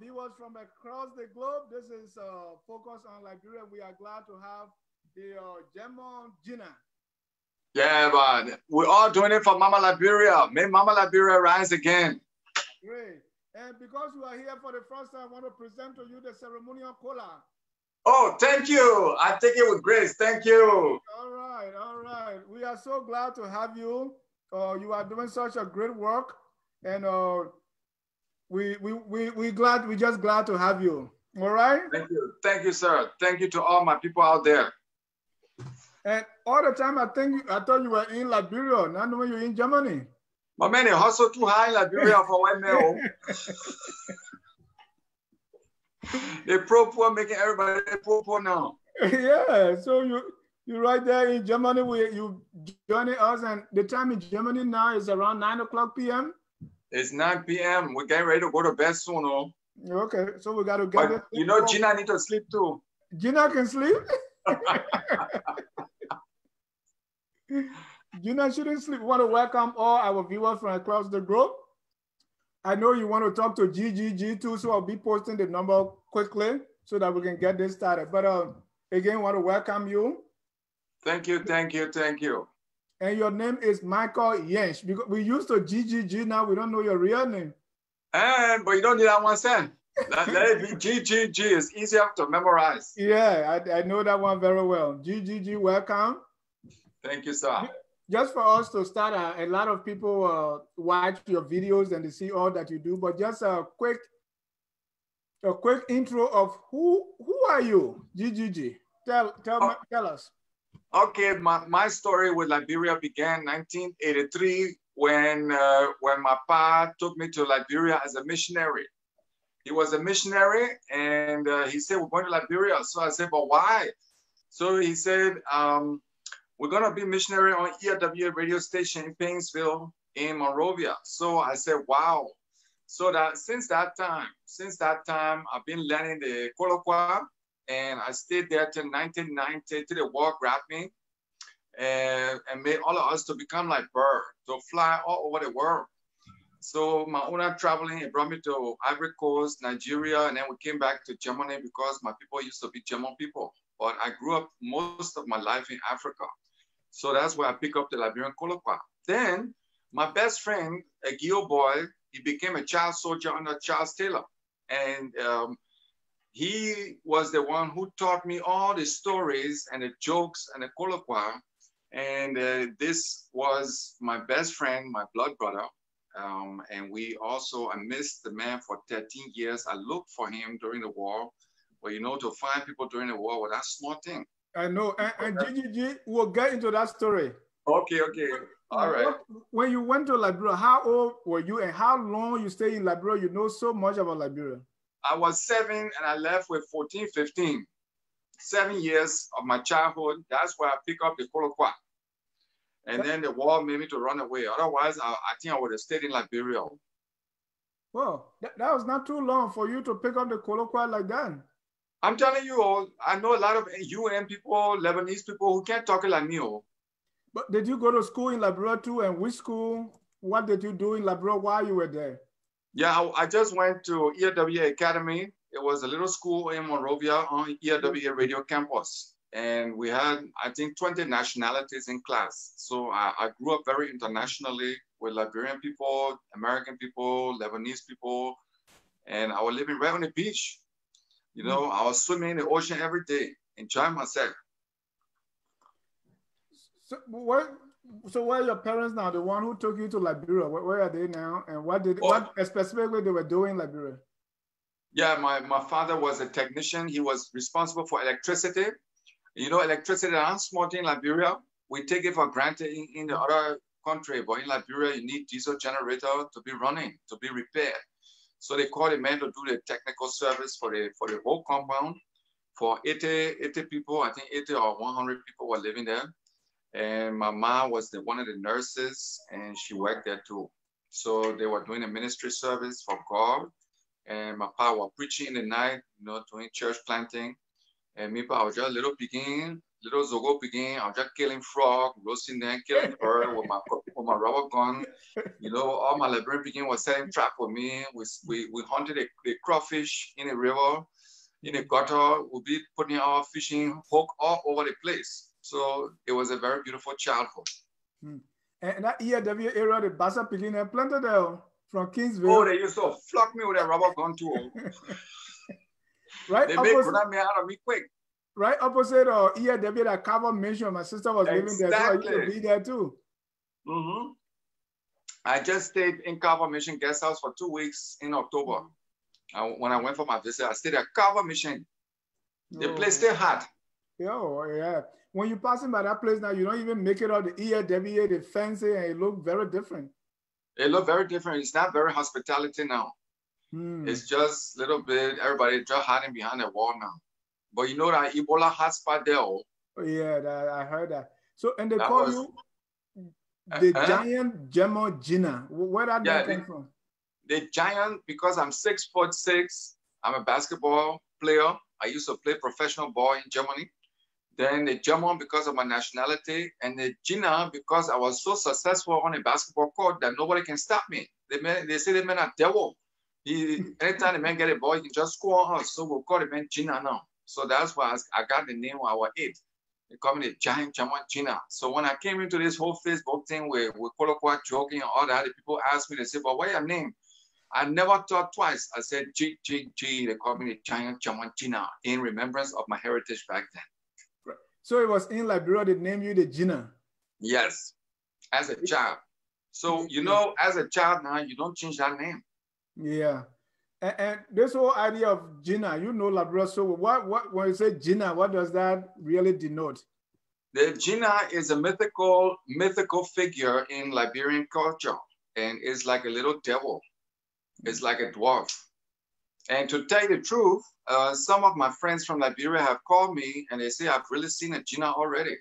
viewers from across the globe. This is Focus on Liberia. We are glad to have the Gina. Yeah, but we're all doing it for Mama Liberia. May Mama Liberia rise again. Great. And because you are here for the first time, I want to present to you the ceremonial cola. Oh, thank you. I take it with grace. Thank you. All right, all right. We are so glad to have you. You are doing such a great work, and we're just glad to have you. All right. Thank you, sir. Thank you to all my people out there. And all the time, I thought you were in Liberia. Now knowing you're in Germany. My man, you hustle too high in Liberia for one meal. They pro-poor, making everybody pro-poor now. Yeah, so you're right there in Germany. You joining us, and the time in Germany now is around 9 o'clock p.m. It's 9 p.m. We're getting ready to go to bed soon, oh. Okay, so we got to get it. You know, Gina need to sleep too. Gina can sleep? Gina shouldn't sleep. We want to welcome all our viewers from across the globe. I know you want to talk to GGG too, so I'll be posting the number quickly so that we can get this started. But again, I want to welcome you. Thank you, thank you, thank you. And your name is Michael Jentzsch. Because we used to GGG, now we don't know your real name. But you don't need that one cent. Let it be GGG. It's easier to memorize. Yeah, I know that one very well. GGG, welcome. Thank you, sir. Just for us to start, a lot of people watch your videos and they see all that you do, but just a quick intro of who are you, GGG? Tell us. Okay, my story with Liberia began in 1983 when my pa took me to Liberia as a missionary. He was a missionary, and he said, we're going to Liberia. So I said, but why? So he said, we're going to be missionary on ERWA radio station in Painesville in Monrovia. So I said, wow. So that since that time, I've been learning the Kolokwa, and I stayed there till 1990 till the war grabbed me and made all of us to become like birds, to fly all over the world. So my owner traveling, he brought me to Ivory Coast, Nigeria, and then we came back to Germany because my people used to be German people. But I grew up most of my life in Africa. So that's where I pick up the Liberian Kolokwa. Then my best friend, a Gio boy, he became a child soldier under Charles Taylor. And he was the one who taught me all the stories and the jokes and the Kolokwa. And this was my best friend, my blood brother. And I missed the man for 13 years. I looked for him during the war. But you know, to find people during the war was that small thing. I know, and GGG, we'll get into that story. Okay, all right. When you went to Liberia, how old were you and how long you stayed in Liberia? You know so much about Liberia. I was 7 and I left with 14, 15. 7 years of my childhood, that's where I pick up the Kolokwa. And then the war made me to run away. Otherwise, I think I would have stayed in Liberia. Well, that was not too long for you to pick up the Kolokwa like that. I'm telling you all, I know a lot of UN people, Lebanese people who can't talk like me. But did you go to school in Liberia too? And which school? What did you do in Liberia while you were there? Yeah, I just went to ERWA Academy. It was a little school in Monrovia on ERWA radio campus. And we had, I think, 20 nationalities in class. So I grew up very internationally with Liberian people, American people, Lebanese people. And I was living right on the beach. You know, I was swimming in the ocean every day, enjoying myself. So where are your parents now? The one who took you to Liberia, where are they now? And what specifically they were doing in Liberia? Yeah, my father was a technician. He was responsible for electricity. You know, electricity is not small thing in Liberia. We take it for granted in the other country, but in Liberia, you need diesel generator to be running, to be repaired. So they called a man to do the technical service for the whole compound. For 80 people, I think 80 or 100 people were living there. And my mom was one of the nurses, and she worked there too. So they were doing a ministry service for God. And my pa was preaching in the night, you know, doing church planting. And me, I was just a little begin little Zogo begin. I'm just killing frog, roasting them, killing bird with my rubber gun. You know, all my Liberian begin was setting trap for me. We hunted the crawfish in the river, in the gutter. We'll be putting our fishing hook all over the place. So it was a very beautiful childhood. And that EAW area, the Bassa Picking, and planted there from Kingsville. Oh, they used to flock me with a rubber gun too. Right, they make me out of me quick. Right opposite EAW that Carver mentioned, my sister was living there, so I used to be there too. I just stayed in Carver Mission guest house for 2 weeks in October. When I went for my visit, I stayed at Carver Mission. The place still hot. Yeah. When you're passing by that place now, you don't even make it out the EAW, the fancy, and it look very different. It look very different. It's not very hospitality now. It's just a little bit, everybody just hiding behind the wall now. But you know that Ebola hotspot there. Oh yeah, I heard that. So, and they call you the giant Gemma Gina. Where that name come from? The giant, because I'm 6'6", I'm a basketball player. I used to play professional ball in Germany. Then the German because of my nationality, and the Gina because I was so successful on a basketball court that nobody can stop me. They say the man a devil. Anytime the man get a ball, he can just score on us. So we'll call the man Gina now. So that's why I got the name when I was 8. They call me the giant German Gina. So when I came into this whole Facebook thing with colloquial joking and all that, the people asked me, they said, but what's your name? I never thought twice. I said, G. They called me the giant German Gina in remembrance of my heritage back then. So it was in Liberia they named you the Gina? Yes, as a child. So, you know, as a child now, you don't change that name. Yeah. And this whole idea of Gina, you know Liberia, so what when you say Gina, what does that really denote? The Gina is a mythical figure in Liberian culture, and it's like a little devil. It's like a dwarf. And to tell you the truth, some of my friends from Liberia have called me and they say, I've really seen a Gina already.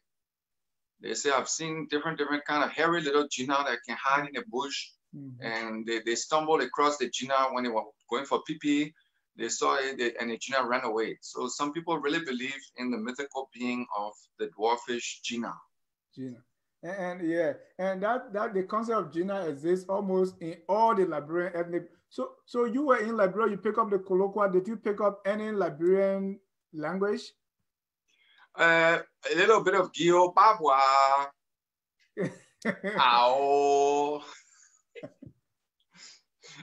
They say, I've seen different kind of hairy little Gina that can hide in the bush. And they stumbled across the Gina when they were going for pee-pee. They saw it and the Gina ran away. So some people really believe in the mythical being of the dwarfish Gina. And yeah, and that the concept of Gina exists almost in all the Liberian ethnic. So you were in Liberia, you pick up the colloquial. Did you pick up any Liberian language? A little bit of Gio Babwa. Ow.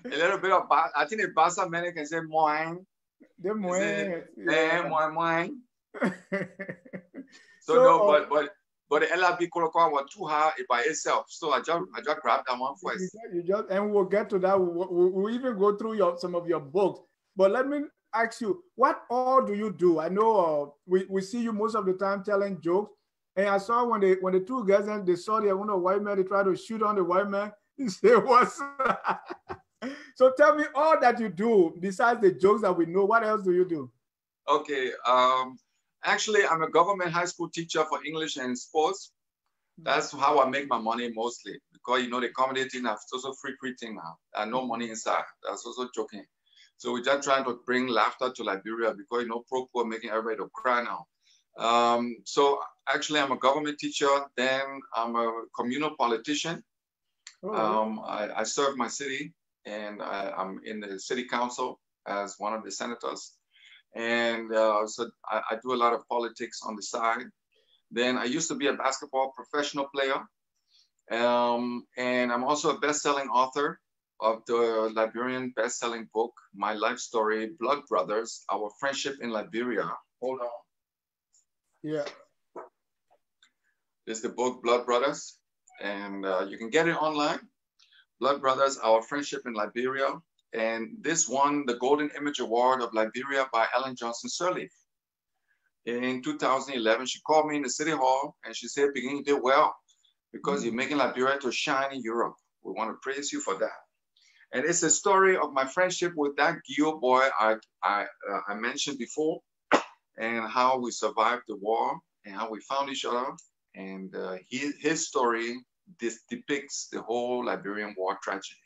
A little bit of, I think the Bassa men can say moin. The moin. Moin. So no, but the LRB colloquial was too hard by itself. So I just grabbed that one first. And we'll get to that. We'll even go through some of your books. But let me ask you, what all do you do? I know we see you most of the time telling jokes. And I saw when the two guys they saw the white man, they tried to shoot on the white man. He said, what's So tell me all that you do besides the jokes that we know. What else do you do? Okay. Actually, I'm a government high school teacher for English and sports. That's how I make my money mostly. Because, you know, the comedy thing, I've also free thing now. And no money inside. That's also joking. So we're just trying to bring laughter to Liberia because, you know, pro making everybody to cry now. So actually, I'm a government teacher. Then I'm a communal politician. I serve my city. And I'm in the city council as one of the senators. And so I do a lot of politics on the side. Then I used to be a basketball professional player. And I'm also a best-selling author of the Liberian best-selling book, My Life Story, Blood Brothers, Our Friendship in Liberia. Hold on. Yeah. This is the book, Blood Brothers. And you can get it online. Blood Brothers, Our Friendship in Liberia. And this won the Golden Image Award of Liberia by Ellen Johnson Sirleaf. In 2011, she called me in the City Hall and she said, "Begin, you did well because you're making Liberia to shine in Europe. We want to praise you for that." And it's a story of my friendship with that Gio boy I mentioned before and how we survived the war and how we found each other. And his story depicts the whole Liberian war tragedy.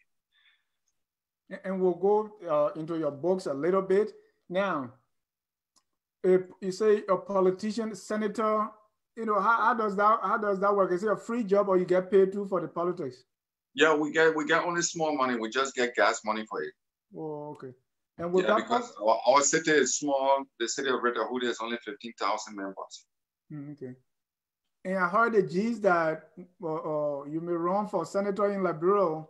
And we'll go into your books a little bit. Now, if you say a politician, senator, you know, how does that work? Is it a free job or you get paid too for the politics? Yeah, we get only small money. We just get gas money for it. Oh, okay. And with Yeah, that because our city is small. The city of Red Hood is only 15,000 members. okay. And I heard the G's that you may run for senator in Liberia.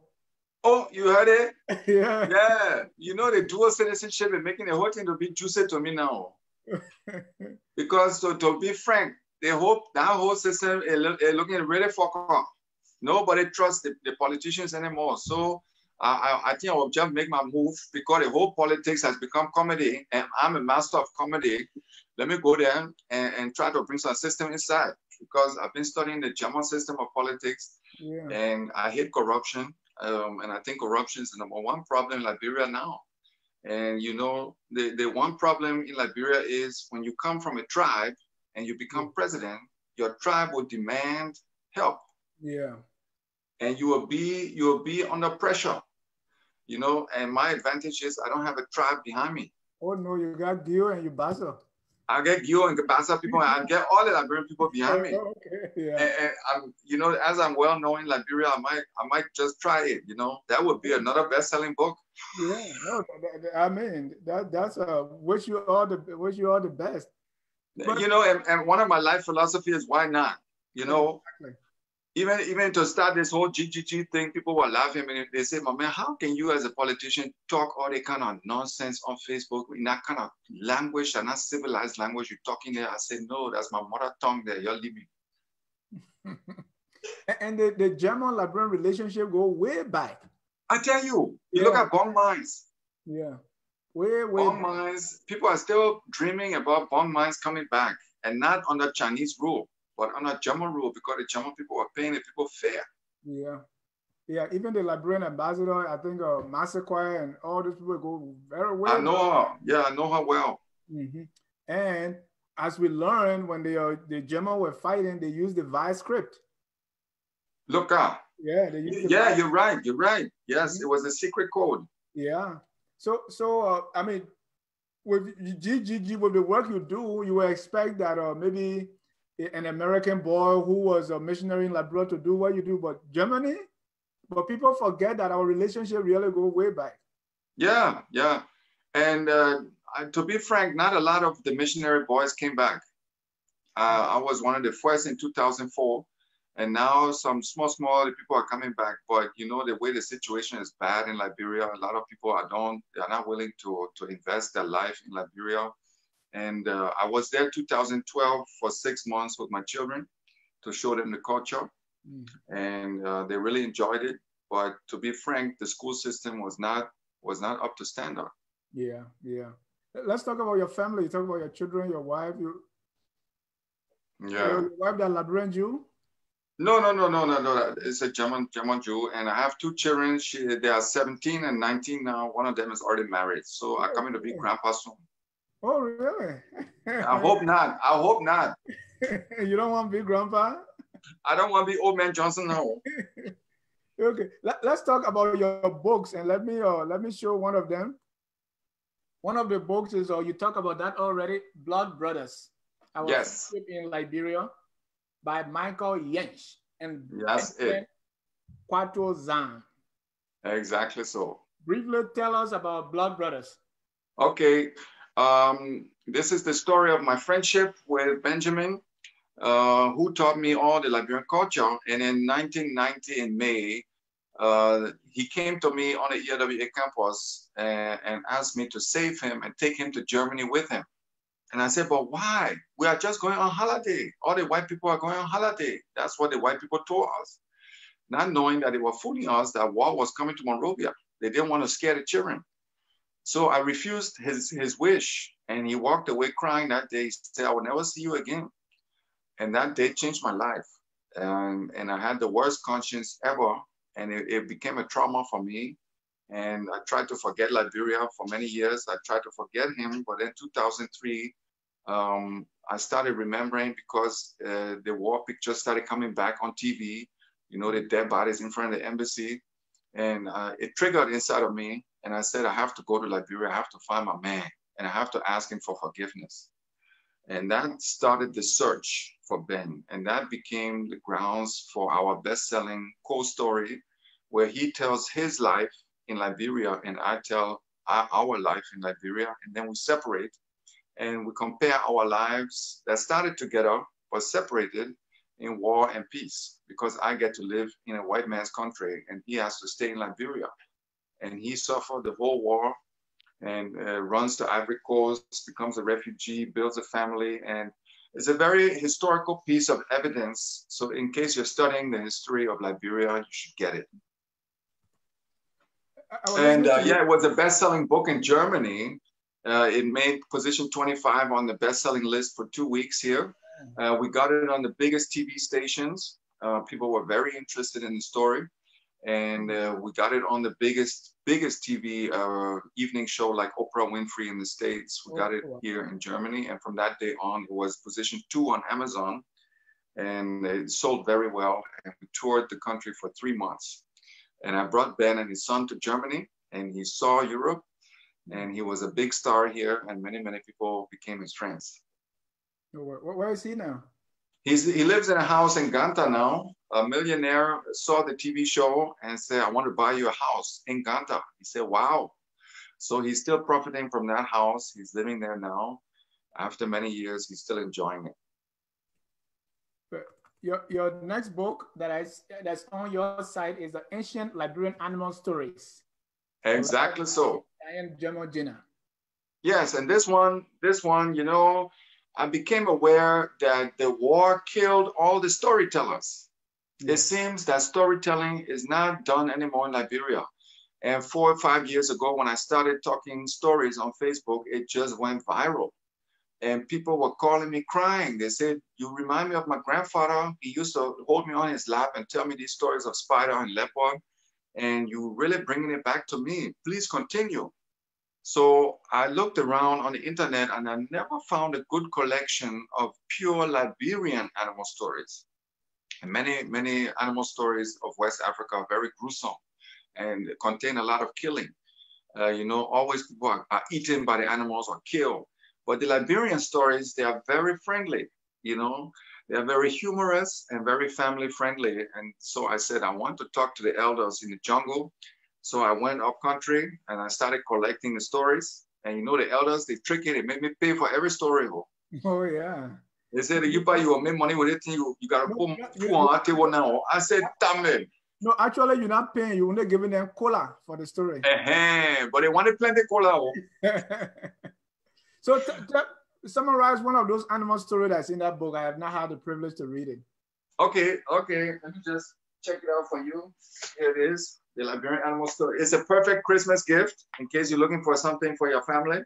Oh, you heard it? Yeah. Yeah. You know, the dual citizenship is making the whole thing to be juicy to me now. Because to be frank, they hope that whole system is looking really fucked up. Nobody trusts the politicians anymore. So I think I will just make my move because the whole politics has become comedy and I'm a master of comedy. Let me go there and try to bring some system inside because I've been studying the German system of politics and I hate corruption. And I think corruption is the number one problem in Liberia now. And you know, the one problem in Liberia is when you come from a tribe and you become president, your tribe will demand help. Yeah. And you will be under pressure, you know. And my advantage is I don't have a tribe behind me. Oh no, you got Gio and you Basa. I get Gio and Basa people. I get all the Liberian people behind me. Okay, yeah. And I'm, you know, as I'm well known in Liberia, I might just try it. You know, that would be another best-selling book. Yeah, no, I mean that's wish you all the best. But, you know, and one of my life philosophy is why not? You know. Exactly. Even to start this whole GGG thing, people were laughing and they say, "My man, how can you as a politician talk all that kind of nonsense on Facebook in that kind of language and not civilized language you're talking there?" I said, "No, that's my mother tongue there. You're leaving." And the German-Liberian relationship go way back. I tell you, you look at bond mines. Yeah, way bond mines. People are still dreaming about bond mines coming back and not under Chinese rule. But under German rule, because the German people are paying the people fair. Yeah. Yeah, even the Liberian ambassador, I think Massacre and all these people go very well. I know her. Yeah, I know her well. Mm-hmm. And as we learned, when the German were fighting, they used the vice script. Look up. Yeah, you're right. You're right. Yes, it was a secret code. Yeah. So I mean, with GGG, with the work you do, you would expect that maybe an American boy who was a missionary in Liberia to do what you do, but Germany, but people forget that our relationship really go way back. Yeah, yeah. And to be frank, not a lot of the missionary boys came back. I was one of the first in 2004, and now some small people are coming back. But you know, the way the situation is bad in Liberia, a lot of people they're not willing to invest their life in Liberia. And I was there 2012 for 6 months with my children to show them the culture. And they really enjoyed it. But to be frank, the school system was not up to standard. Yeah, yeah. Let's talk about your family. Talk about your children, your wife. Your wife, that Liberian Jew? No. It's a German Jew, and I have 2 children. They are 17 and 19 now. One of them is already married, so I'm coming to be grandpa soon. Oh, really? I hope not. You don't want to be grandpa? I don't want to be old man Johnson now. Okay, let's talk about your books, and let me show one of them. One of the books is, you talk about that already, Blood Brothers. Yes. In Liberia by Michael Jentzsch and Quattro Zan. Exactly so. Briefly tell us about Blood Brothers. Okay. This is the story of my friendship with Benjamin, who taught me all the Liberian culture. And in 1990, in May, he came to me on the ERWA campus and asked me to save him and take him to Germany with him. And I said, but why? We are just going on holiday. All the white people are going on holiday. That's what the white people told us. Not knowing that they were fooling us, that war was coming to Monrovia. They didn't want to scare the children. So I refused his wish, and he walked away crying that day. He said, I will never see you again. And that day changed my life. And I had the worst conscience ever, and it became a trauma for me. And I tried to forget Liberia for many years. I tried to forget him, but in 2003, I started remembering because the war pictures started coming back on TV, you know, the dead bodies in front of the embassy. And it triggered inside of me. And I said, I have to go to Liberia. I have to find my man. And I have to ask him for forgiveness. And that started the search for Ben. And that became the grounds for our best-selling co-story, where he tells his life in Liberia and I tell our life in Liberia. And then we separate and we compare our lives that started together but separated in war and peace, because I get to live in a white man's country and he has to stay in Liberia. And he suffered the whole war and runs to Ivory Coast, becomes a refugee, builds a family. And it's a very historical piece of evidence. So in case you're studying the history of Liberia, you should get it. And yeah, it was a best-selling book in Germany. It made position 25 on the best-selling list for 2 weeks here. We got it on the biggest TV stations. People were very interested in the story. And we got it on the biggest TV evening show like Oprah Winfrey in the States. We got it here in Germany. And from that day on, it was position 2 on Amazon. And it sold very well. And we toured the country for 3 months. And I brought Ben and his son to Germany, and he saw Europe. And he was a big star here, and many, many people became his friends. Where is he now? He lives in a house in Ganta now. A millionaire saw the TV show and said, I want to buy you a house in Ganta. He said, wow. So he's still profiting from that house. He's living there now. After many years, he's still enjoying it. But your next book that's on your site is the Ancient Liberian Animal Stories. Exactly so. And Gina. Yes, and this one, you know, I became aware that the war killed all the storytellers. It seems that storytelling is not done anymore in Liberia. And 4 or 5 years ago, when I started talking stories on Facebook, it just went viral. And people were calling me crying. They said, you remind me of my grandfather. He used to hold me on his lap and tell me these stories of spider and leopard. And you really bringing it back to me. Please continue. So I looked around on the internet and I never found a good collection of pure Liberian animal stories. And many animal stories of West Africa are very gruesome and contain a lot of killing. You know, always people are eaten by the animals or killed. But the Liberian stories, they are very friendly, you know. They are very humorous and very family friendly. And so I said, I want to talk to the elders in the jungle. So I went up country and I started collecting the stories. And you know, the elders, they tricky, they made me pay for every story. Oh, yeah. They said, you buy your money with it, you got to put on our table now. I said, damn it. No, actually, you're not paying. You're only giving them cola for the story. But they wanted plenty of cola. So summarize one of those animal stories that's in that book. I have not had the privilege to read it. Okay. Let me just check it out for you. Here it is, the Liberian animal story. It's a perfect Christmas gift in case you're looking for something for your family.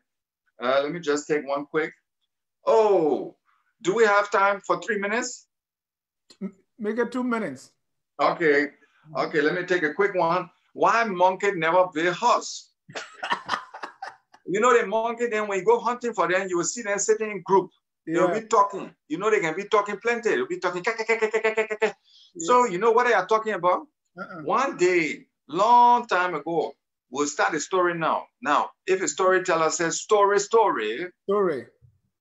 Let me just take one quick. Oh, do we have time for 3 minutes? Make it 2 minutes. Okay, let me take a quick one. Why monkey never be horse? You know, the monkey, then when you go hunting for them, you will see them sitting in group. They'll be talking. You know, they can be talking plenty. They'll be talking. So you know what they are talking about? One day, long time ago, we'll start a story now. Now, if a storyteller says story.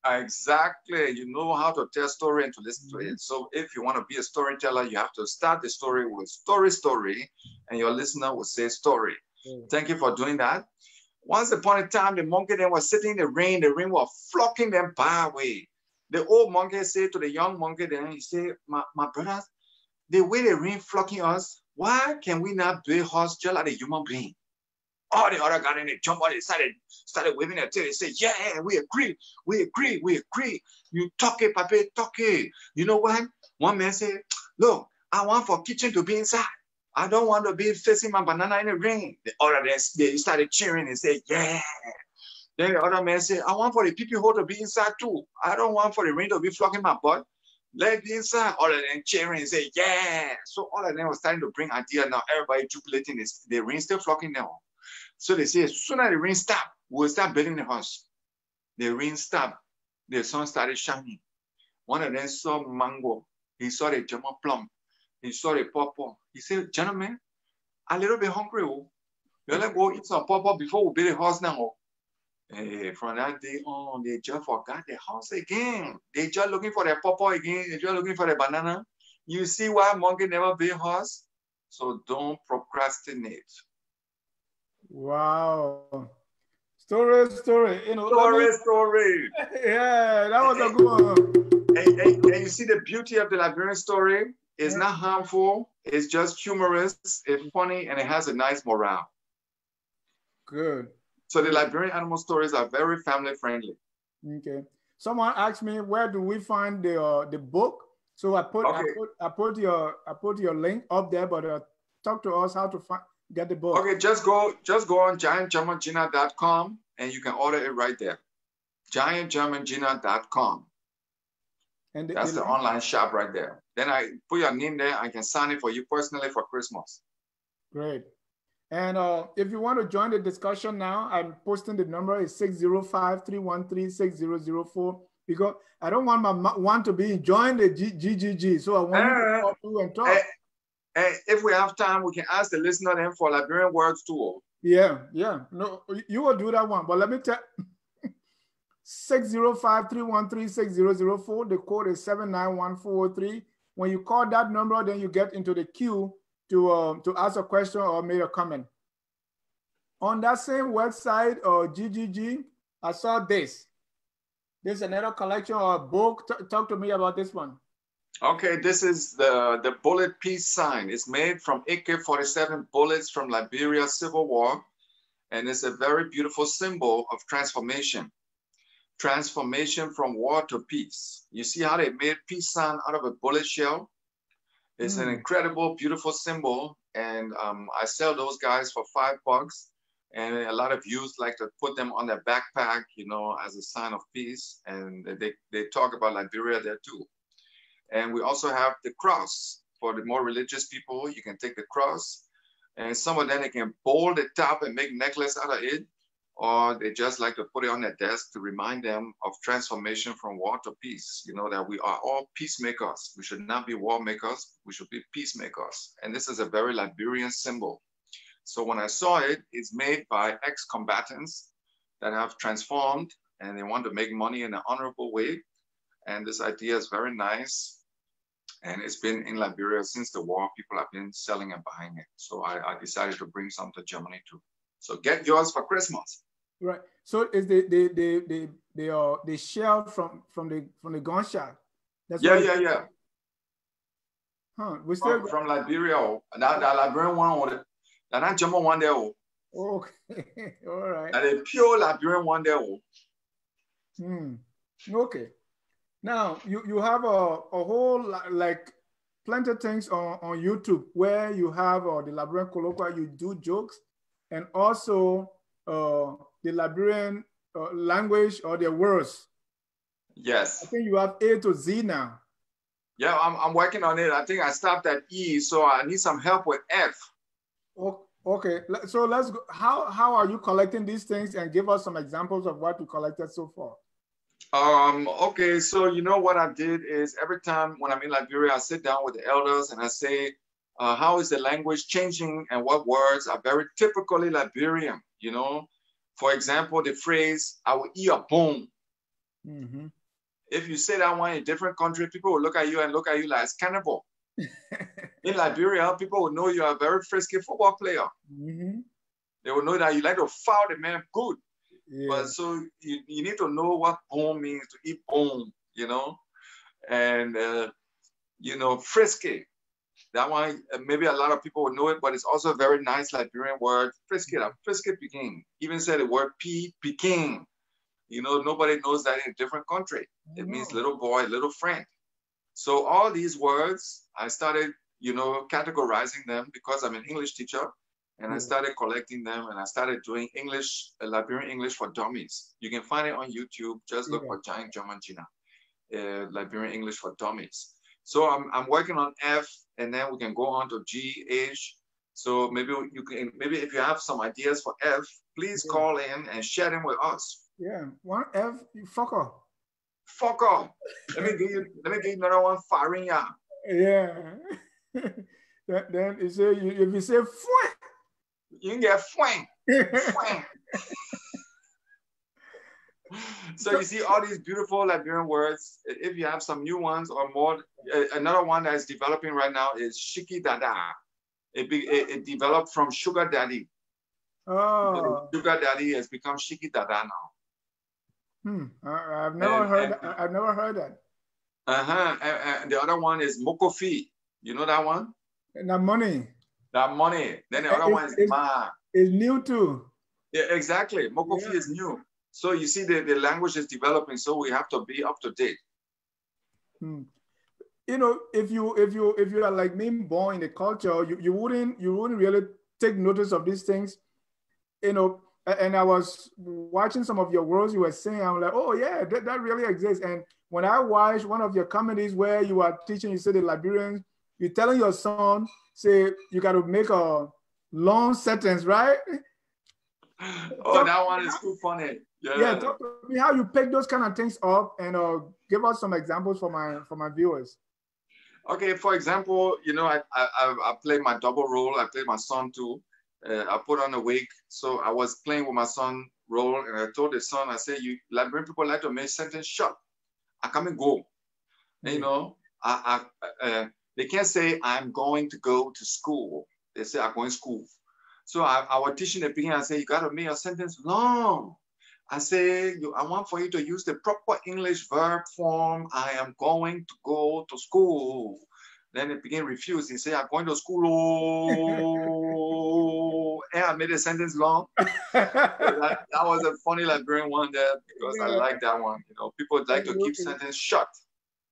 Exactly. You know how to tell story and to listen to it. So if you want to be a storyteller, you have to start the story with story, and your listener will say story. Thank you for doing that. Once upon a time, the monkey then was sitting in the rain was flocking them by away. The old monkey said to the young monkey then, he said, my brothers, the way the rain flocking us, why can we not be horse just like a human being? All the other guys, they jump on, they started waving their tail. They say, yeah, we agree. You talk it, papi, talk it. You know what? One man said, look, I want for kitchen to be inside. I don't want to be facing my banana in the rain. The other they started cheering and said, yeah. Then the other man said, I want for the pee-pee hole to be inside too. I don't want for the rain to be flocking my butt. Let it be inside. All of them cheering and say, yeah. So all of them was starting to bring ideas now. Everybody jubilating. The rain still flocking now. So they say, as soon as the rain stopped, we'll start building the house. The rain stopped. The sun started shining. One of them saw mango. He saw the German plum. He saw the pawpaw. He said, gentlemen, I'm a little bit hungry. Let's go eat some pawpaw before we build a house now. From that day on, they just forgot the house again. They just looking for their pawpaw again. They just looking for the banana. You see why monkey never build house? So don't procrastinate. Wow. Story. You know, Story. Yeah, that was a good one. And you see the beauty of the Liberian story is not harmful. It's just humorous. It's funny, and it has a nice morale. Good. So the Liberian animal stories are very family friendly. Okay. Someone asked me, where do we find the book? So I put your link up there, but talk to us how to get the book. Okay, just go on giantgermangina.com and you can order it right there. giantgermangina.com. And that's the online shop right there. Then I put your name there. I can sign it for you personally for Christmas. Great. And if you want to join the discussion now, I'm posting the number is 605-313-6004 because I don't want my one to be enjoying the GGG. So I want you to talk to and talk. And if we have time, we can ask the listener then for Liberian words too. Yeah. No, you will do that one. But let me tell 605-313-6004. The code is 791-403. When you call that number, then you get into the queue to ask a question or make a comment. On that same website or GGG, I saw this. There's another collection or book. Talk to me about this one. Okay, this is the bullet peace sign. It's made from AK-47 bullets from Liberia Civil War, and it's a very beautiful symbol of transformation. Transformation from war to peace. You see how they made peace sign out of a bullet shell? It's an incredible, beautiful symbol, and I sell those guys for $5. And a lot of youth like to put them on their backpack, you know, as a sign of peace. And they talk about Liberia there too. And we also have the cross. For the more religious people, you can take the cross. And some of them, they can bold the top and make necklace out of it. Or they just like to put it on their desk to remind them of transformation from war to peace. You know, that we are all peacemakers. We should not be war makers. We should be peacemakers. And this is a very Liberian symbol. So when I saw it, it's made by ex-combatants that have transformed and they want to make money in an honorable way. And this idea is very nice. And it's been in Liberia since the war. People have been selling and buying it. So I decided to bring some to Germany too. So get yours for Christmas. Right. So is the shell from the gunshot? That's yeah. Huh. We still from Liberia. That Liberian one. That German one there. Okay. All right. That a pure Liberian one there. Okay. Now you have a whole like plenty of things on YouTube where you have the Liberian colloquial. You do jokes. And also the Liberian language or their words. Yes. I think you have A to Z now. Yeah, I'm working on it. I think I stopped at E, so I need some help with F. Okay, so let's go. How are you collecting these things, and give us some examples of what you collected so far? Okay, so you know what I did is every time when I'm in Liberia, I sit down with the elders and I say, how is the language changing and what words are very typically Liberian, you know? For example, the phrase, I will eat a bone. If you say that one in a different country, people will look at you like it's cannibal. In Liberia, people will know you are a very frisky football player. They will know that you like to foul the man good. Yeah. But so you need to know what bone means, to eat bone, you know? And, you know, frisky. That one, maybe a lot of people will know it, but it's also a very nice Liberian word. Frisky, frisky Peking. Even said the word Peking. You know, nobody knows that in a different country. It means little boy, little friend. So all these words, I started, you know, categorizing them because I'm an English teacher. And I started collecting them and I started doing English, Liberian English for Dummies. You can find it on YouTube. Just look for Giant German Gina, Liberian English for Dummies. So I'm working on F, and then we can go on to G, H. So maybe if you have some ideas for F, please call in and share them with us. Yeah, one F, fuck off. Fuck off. Let me give you another one, Farinya. Yeah. Then you say if you say fwang, you can get fwang. Fwang. So you see all these beautiful Liberian words. If you have some new ones or more, another one that is developing right now is Shiki Dada. It developed from Sugar Daddy. Oh. Sugar Daddy has become Shiki Dada now. I've never heard. I've never heard that. And the other one is Mokofi. You know that one? That money. That money. Then the other one is Ma. It's new too. Yeah, exactly. Mokofi is new. So you see the language is developing, so we have to be up to date. You know, if you are like me, born in the culture, you wouldn't really take notice of these things. You know, and I was watching some of your words you were saying, I'm like, oh yeah, that really exists. And when I watched one of your comedies where you are teaching, you say the Liberians, you're telling your son, say you got to make a long sentence, right? Oh, that one is too funny. Yeah, talk to me how you pick those kind of things up, and give us some examples for my viewers. Okay, for example, you know, I play my double role. I play my son too. I put on a wig, so I was playing with my son role, and I told the son, I said, "You Liberian people like to make sentence short. I come and go. And, you know, they can't say I'm going to go to school. They say I'm going to school. So I was teaching the beginning. I say you gotta make a sentence long. I say I want for you to use the proper English verb form. I am going to go to school. Then the beginning refused. He said I'm going to school. Oh, and I made the sentence long. So that was a funny Liberian one there because I like that one. You know, people like to keep sentence short.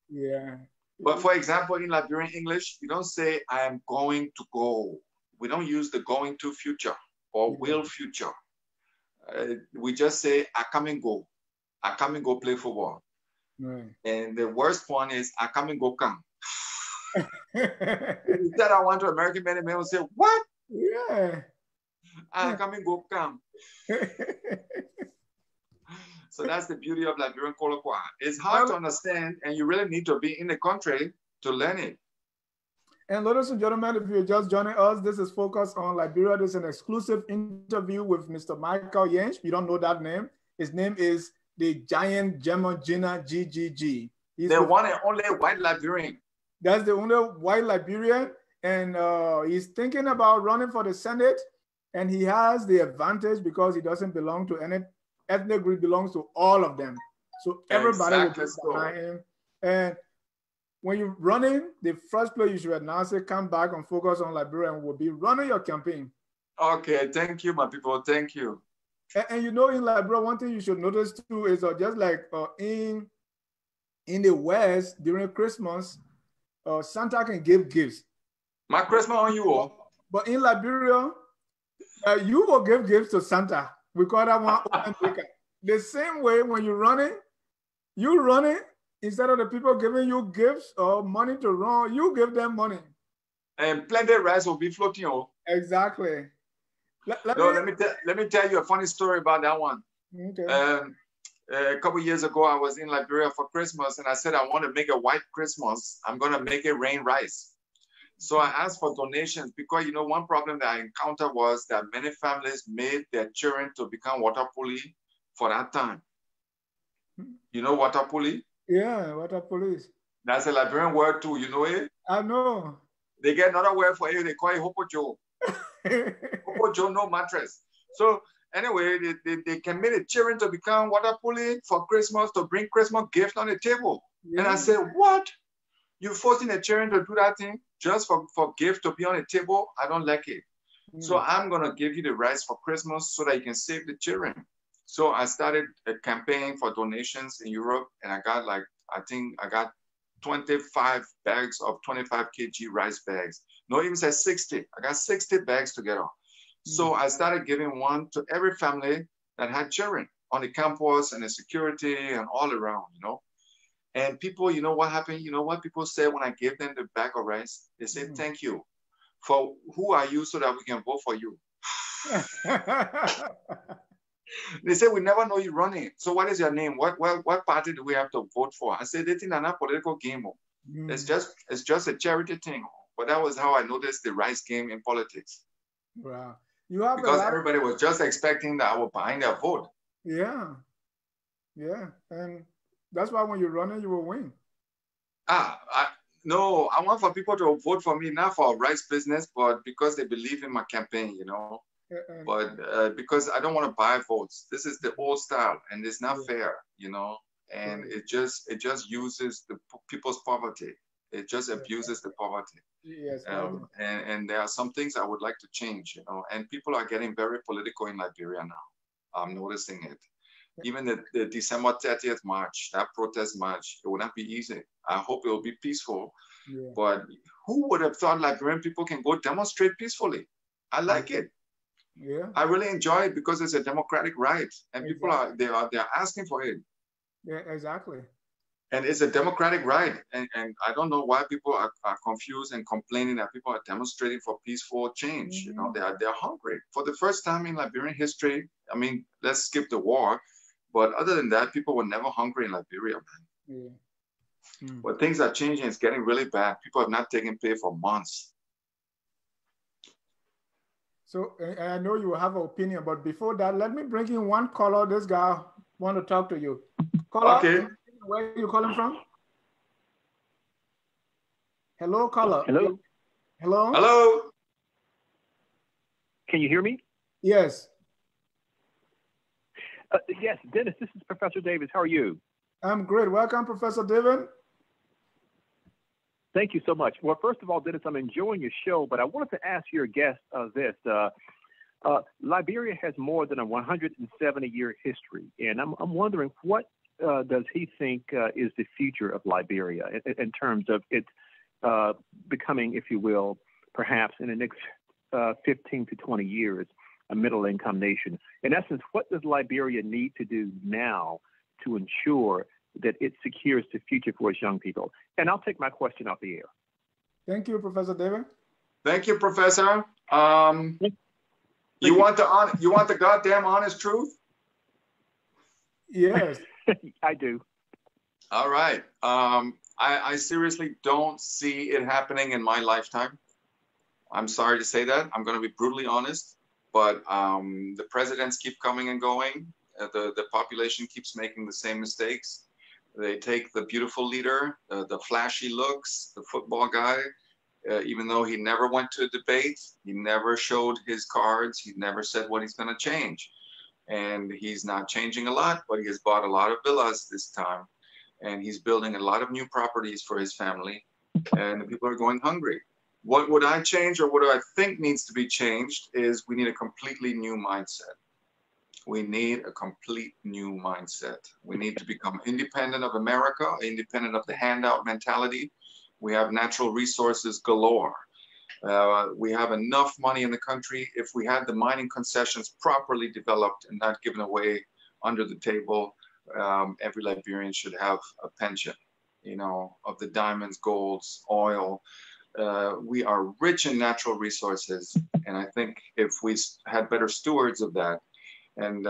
Yeah. But for example, in Liberian English, we don't say I am going to go. We don't use the going to future or will future. We just say I come and go. I come and go play football. Right. And the worst one is I come and go come. Instead, I want to American men will say, what? Yeah. I come and go come. So that's the beauty of Liberian colloquy. It's hard to understand, and you really need to be in the country to learn it. And ladies and gentlemen, if you're just joining us, this is Focus on Liberia. This is an exclusive interview with Mr. Michael Jentzsch. You don't know that name. His name is the Giant Gemma Gina GGG. He's the one and only white Liberian. That's the only white Liberian. And he's thinking about running for the Senate. And he has the advantage because he doesn't belong to any ethnic group, belongs to all of them. So everybody will be behind him. And when you're running, the first place you should announce it, come back and Focus on Liberia, and we'll be running your campaign. Okay, thank you, my people. Thank you. And you know, in Liberia, one thing you should notice too is just like in the West during Christmas, Santa can give gifts. My Christmas on you all. But in Liberia, you will give gifts to Santa. We call that one open breaker. The same way when you're running, instead of the people giving you gifts or money to run, you give them money. And plenty of rice will be floating. Oh. Exactly. Let me tell you a funny story about that one. Okay. A couple of years ago, I was in Liberia for Christmas, and I said, I want to make a white Christmas. I'm going to make it rain rice. So I asked for donations because, you know, one problem that I encountered was that many families made their children to become water poli for that time. You know water poli? Yeah, water police. That's a Liberian word too, you know it? I know. They get another word for it, they call it hopojo. Hopojo, no mattress. So anyway, they can make the children to become water poli for Christmas, to bring Christmas gifts on the table. Yeah. And I said, what? You're forcing the children to do that thing just for gifts to be on the table? I don't like it. So I'm going to give you the rice for Christmas so that you can save the children. So I started a campaign for donations in Europe, and I got I got 25 bags of 25 kg rice bags. No, even said 60. I got 60 bags together. So I started giving one to every family that had children on the campus and the security and all around, you know. And people, you know what happened? You know what people say when I gave them the bag of rice? They say, thank you. For who are you so that we can vote for you? They say, we never know you running. So what is your name? What party do we have to vote for? I said, it's not a political game. It's just a charity thing. But that was how I noticed the rice game in politics. Wow. Because everybody was just expecting that I was behind their vote. Yeah. Yeah, and that's why when you're running, you will win. No, I want for people to vote for me, not for rights business, but because they believe in my campaign, And, But because I don't want to buy votes. This is the old style, and it's not yeah, fair, And it just uses the people's poverty. It just yeah, abuses the poverty. yes, And there are some things I would like to change, And people are getting very political in Liberia now. I'm noticing it. Even the December 30th march, that protest march, it will not be easy. I hope it will be peaceful. yeah, But who would have thought Liberian people can go demonstrate peacefully? I like it. yeah, I really enjoy it because it's a democratic right, and people exactly. they're asking for it, Yeah, exactly. and it's a democratic right. And I don't know why people are confused and complaining that people are demonstrating for peaceful change. They're hungry for the first time in Liberian history. I mean, let's skip the war, but other than that, people were never hungry in Liberia, man. Yeah. But things are changing. It's getting really bad. People have not taken pay for months. So I know you have an opinion, but before that, let me bring in one caller. This guy want to talk to you. Caller, Okay. where are you calling from? Hello, caller. Hello. Hello. Hello. Can you hear me? Yes. Yes, Dennis, this is Professor Davis. How are you? I'm great. Welcome, Professor David. Thank you so much. Well, first of all, Dennis, I'm enjoying your show, but I wanted to ask your guest this. Liberia has more than a 170-year history, and I'm wondering what does he think is the future of Liberia in terms of its becoming, if you will, perhaps in the next 15 to 20 years, a middle-income nation. In essence, what does Liberia need to do now to ensure that it secures the future for its young people? And I'll take my question off the air. Thank you, Professor David. Thank you, Professor. You want the goddamn honest truth? Yes. I do. All right. I seriously don't see it happening in my lifetime. I'm sorry to say that. I'm going to be brutally honest. But the presidents keep coming and going. The population keeps making the same mistakes. They take the beautiful leader, the flashy looks, the football guy, even though he never went to a debate, he never showed his cards, he never said what he's going to change. And he's not changing a lot, but he has bought a lot of villas this time. And he's building a lot of new properties for his family. And the people are going hungry. What would I change, or what do I think needs to be changed, is we need a completely new mindset. We need a complete new mindset. We need to become independent of America, independent of the handout mentality. We have natural resources galore. We have enough money in the country. If we had the mining concessions properly developed and not given away under the table, every Liberian should have a pension, of the diamonds, golds, oil. We are rich in natural resources. And I think if we had better stewards of that, and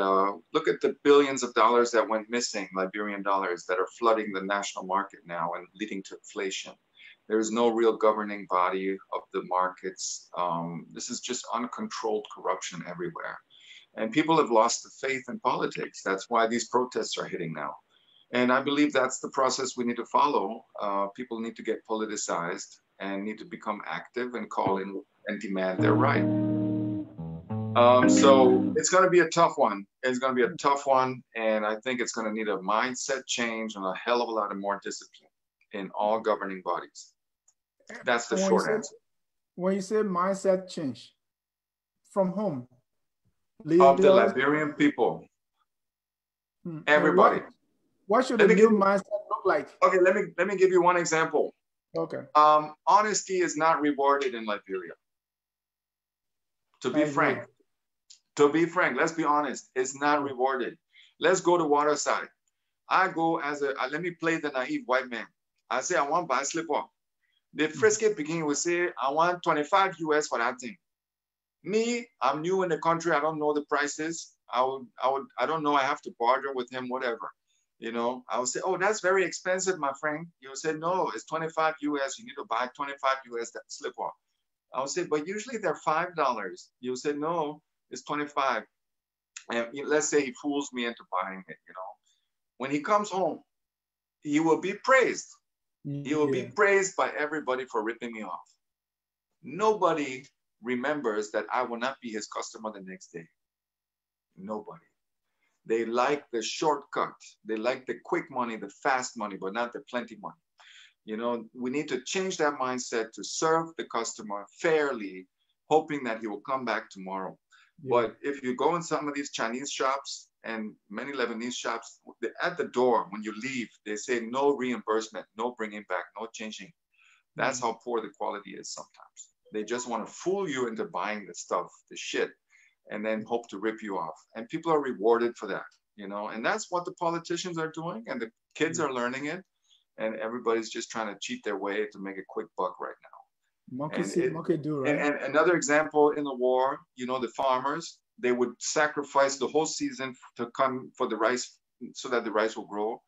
look at the billions of dollars that went missing, Liberian dollars, that are flooding the national market now and leading to inflation. There is no real governing body of the markets. This is just uncontrolled corruption everywhere. And people have lost the faith in politics. That's why these protests are hitting now. And I believe that's the process we need to follow. People need to get politicized and need to become active and call in and demand their right. So it's going to be a tough one. It's going to be a tough one. And I think it's going to need a mindset change and a hell of a lot of more discipline in all governing bodies. That's the short answer. When you say mindset change, from whom? Of the Liberian people. Everybody. What should a new mindset look like? Okay, let me give you one example. Okay. Honesty is not rewarded in Liberia. To be frank, let's be honest, it's not rewarded. Let's go to Waterside. I go let me play the naive white man. I say, I want to buy a slip-on. The frisky Peking will say, I want 25 US for that thing. Me, I'm new in the country. I don't know the prices. I don't know. I have to barter with him, whatever. I would say, oh, that's very expensive, my friend. He would say, no, it's 25 US. You need to buy 25 US that slip-on. I would say, but usually they're $5. You would say, no, it's 25. And let's say he fools me into buying it, when he comes home, he will be praised. He will be praised by everybody for ripping me off. Nobody remembers that I will not be his customer the next day. Nobody. They like the shortcut. They like the quick money, the fast money, but not the plenty money. You know, we need to change that mindset to serve the customer fairly, hoping that he will come back tomorrow. But if you go in some of these Chinese shops and many Lebanese shops, at the door, when you leave, they say no reimbursement, no bringing back, no changing. That's how poor the quality is sometimes. They just want to fool you into buying the stuff, the shit, and then hope to rip you off. And people are rewarded for that, you know, and that's what the politicians are doing, and the kids are learning it, and everybody's just trying to cheat their way to make a quick buck right now. Monkey see, monkey do, right? And another example, in the war, you know, the farmers, they would sacrifice the whole season to come for the rice so that the rice will grow.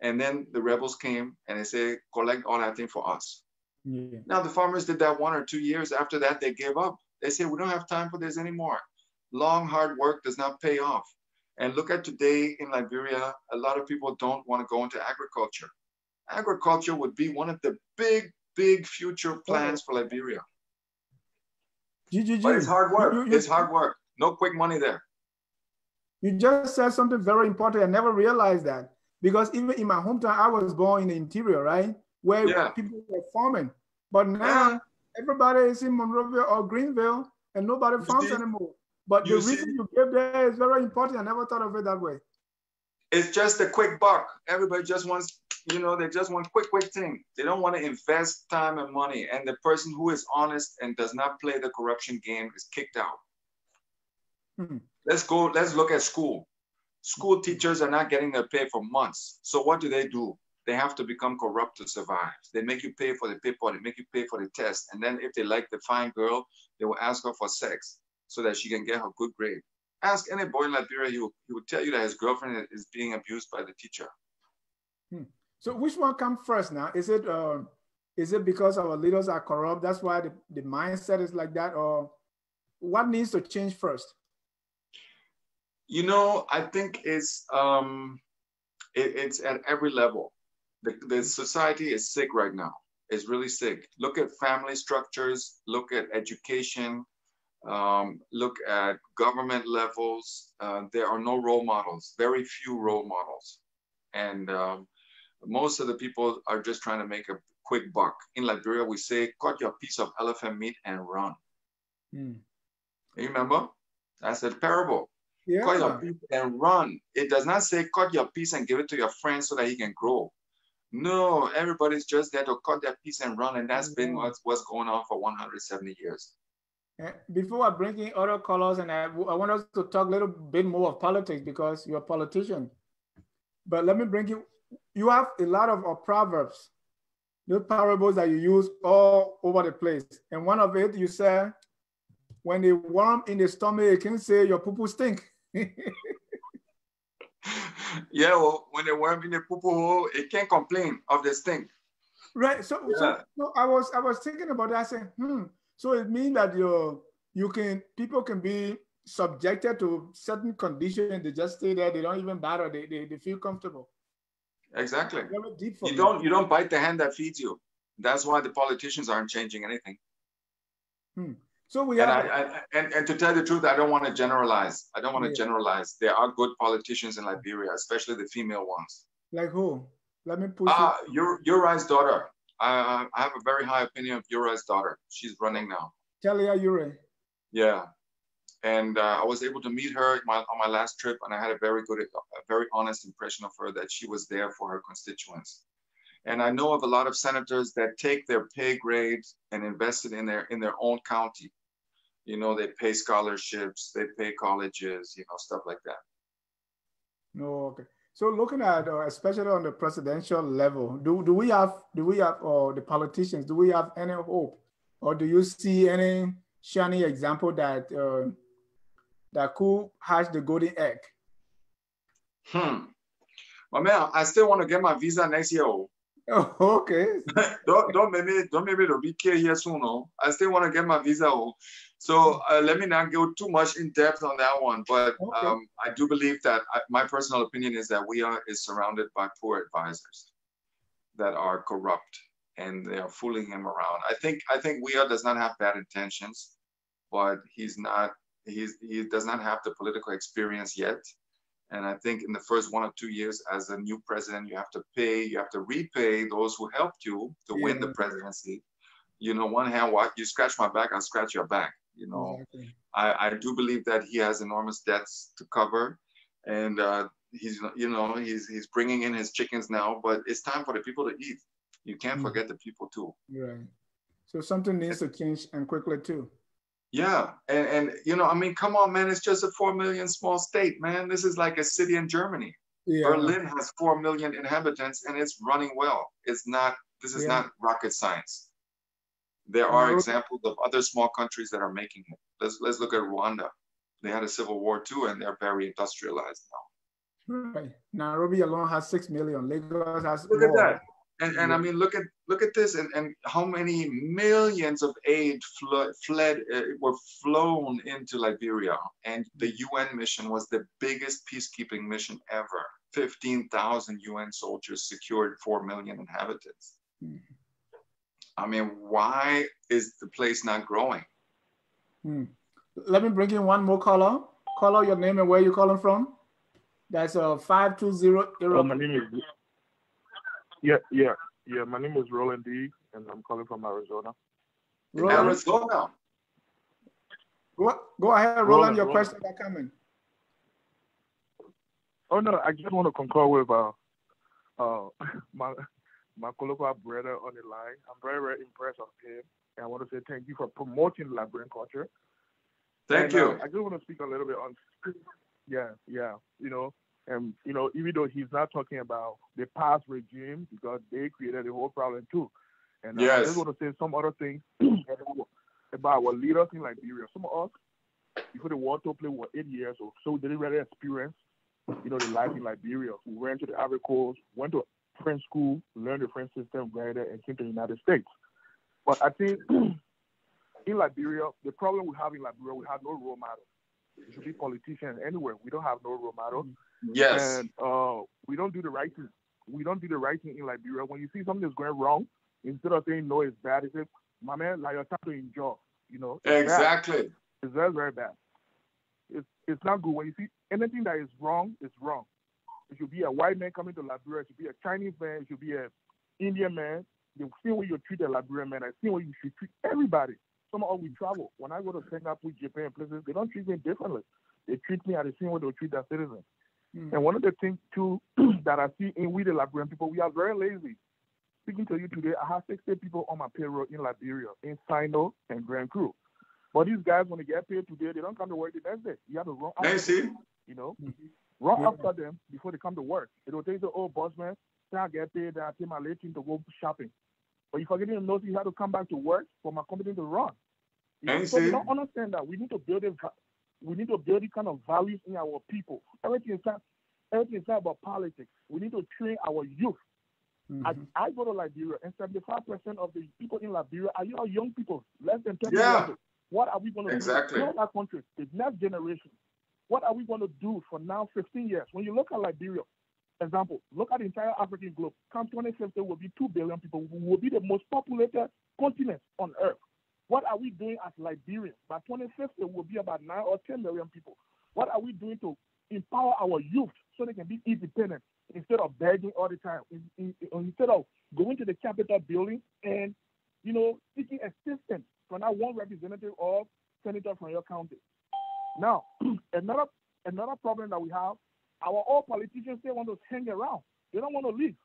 And then the rebels came and they say, collect all that thing for us. Now the farmers did that 1 or 2 years. After that, they gave up. They say, we don't have time for this anymore. Long, hard work does not pay off. And look at today in Liberia, a lot of people don't want to go into agriculture. Agriculture would be one of the big future plans for Liberia. But it's hard work. It's hard work. No quick money there. You just said something very important. I never realized that. Because even in my hometown, I was born in the interior, right? Where people were farming. But now everybody is in Monrovia or Greenville and nobody farms anymore. But the reason you gave there is very important. I never thought of it that way. It's just a quick buck. Everybody just wants, you know, they just want quick thing. They don't want to invest time and money. And the person who is honest and does not play the corruption game is kicked out. Let's look at school. School teachers are not getting their pay for months. So what do? They have to become corrupt to survive. They make you pay for the paper, they make you pay for the test. And then if they like the fine girl, they will ask her for sex so that she can get her good grade. Ask any boy in Liberia, he will tell you that his girlfriend is being abused by the teacher. So which one comes first now? Is it because our leaders are corrupt? That's why the mindset is like that? Or what needs to change first? You know, I think it's at every level. The society is sick right now. It's really sick. Look at family structures, look at education, look at government levels. There are no role models, very few role models. And most of the people are just trying to make a quick buck. In Liberia, we say, cut your piece of elephant meat and run. You remember? That's a parable. Cut your piece and run. It does not say cut your piece and give it to your friend so that he can grow. No, everybody's just there to cut their piece and run. And that's been what's going on for 170 years. Before I bring in other colors, and I want us to talk a little bit more of politics because you're a politician. But let me bring you have a lot of proverbs, those parables that you use all over the place. And one of it, you say, when the worm in the stomach, it can say your poo-poo stink. Yeah, well, when the worm in the poo-poo hole, it can't complain of the stink. Right. So I was thinking about that. I said, so it means that people can be subjected to certain conditions. They just stay there. They don't even bother. They feel comfortable. Exactly. You don't bite the hand that feeds you. That's why the politicians aren't changing anything. So we have, and to tell the truth, I don't want to generalize. I don't want to generalize. There are good politicians in Liberia, especially the female ones. Like who? Let me push Uri's daughter. I have a very high opinion of Uri's daughter. She's running now. Talia Uri. Yeah. And I was able to meet her on my last trip, and I had a very honest impression of her, that she was there for her constituents. And I know of a lot of senators that take their pay grade and invest it in their own county. You know, they pay scholarships, they pay colleges, you know, stuff like that. No, okay. So looking at, especially on the presidential level, do we have, or the politicians, do we have any hope? Or do you see any shiny example that could hatch the golden egg? Well, man, I still want to get my visa next year. Oh, okay. don't make me to be here soon. No? I still want to get my visa. So let me not go too much in depth on that one. But Okay. I do believe that my personal opinion is that is surrounded by poor advisors that are corrupt and they are fooling him around. I think Weah does not have bad intentions, but he does not have the political experience yet. And I think in the first 1 or 2 years as a new president, you have to repay those who helped you to win the presidency. One hand, you scratch my back, I'll scratch your back. Exactly. I do believe that he has enormous debts to cover, and he's bringing in his chickens now, but it's time for the people to eat. You can't forget the people too. Right. So something needs to change and quickly too. Yeah, and I mean, come on, man, it's just a 4 million small state, man. This is like a city in Germany. Yeah. Berlin has 4 million inhabitants and it's running well. This is not rocket science. There are examples of other small countries that are making it. Let's look at Rwanda. They had a civil war too, and they're very industrialized now. Right. Nairobi alone has 6 million. Lagos has look more. At that. And I mean, look at this, and how many millions of aid were flown into Liberia, and the UN mission was the biggest peacekeeping mission ever. 15,000 UN soldiers secured 4 million inhabitants. I mean, why is the place not growing? Let me bring in one more caller. Caller, your name and where you calling from? That's 520. My name is. Yeah. My name is Roland D, and I'm calling from Arizona. Arizona. Go ahead, Roland. Your questions are coming. Oh no, I just want to concur with my colloquial brother on the line. I'm very, very impressed with him, and I want to say thank you for promoting Liberian culture. Thank you. I just want to speak a little bit on. Yeah. And even though he's not talking about the past regime because they created the whole problem too. And I just want to say some other things about our leaders in Liberia. Some of us, before the war took place, were 8 years old, so we didn't really experience, the life in Liberia. We went to the Ivory Coast, went to French school, learned the French system, graduated, and came to the United States. But I think in Liberia, the problem we have in Liberia, we have no role models. We should be politicians anywhere. We don't have no role models. Yes. And we don't do the right thing. We don't do the right thing in Liberia. When you see something that's going wrong, instead of saying no, it's bad, it's my man, like you're trying to enjoy. Exactly. Bad. It's very, very bad. It's not good. When you see anything that is wrong, it's wrong. It should be a white man coming to Liberia. It should be a Chinese man. It should be an Indian man. The same way you treat a Liberian man, the same way you should treat everybody. Some of us, we travel. When I go to Singapore, Japan, places, they don't treat me differently. They treat me at the same way they treat their citizens. And one of the things, too, that I see in we, the Liberian people, we are very lazy. Speaking to you today, I have 60 people on my payroll in Liberia, in Sino and Grand Crew. But these guys, when they get paid today, they don't come to work the next day. You have to run after them, run after them before they come to work. It will take the old boss man, say I get paid, I take my late team to go shopping. But you forget to notice you have to come back to work for my company to run. So we don't understand that. We need to build the kind of values in our people. Everything is not about politics. We need to train our youth. I go to Liberia, and 75% of the people in Liberia are young people, less than 10 years old. What are we going to do to build our country, the next generation? What are we going to do for now 15 years? When you look at Liberia, example, look at the entire African globe. Come 2050, will be 2 billion people. We will be the most populated continent on earth. What are we doing as Liberians? By 2050, we'll be about 9 or 10 million people. What are we doing to empower our youth so they can be independent instead of begging all the time, instead of going to the Capitol building and, seeking assistance from that one representative or senator from your county? Now, another problem that we have, our old politicians, they want to hang around. They don't want to leave.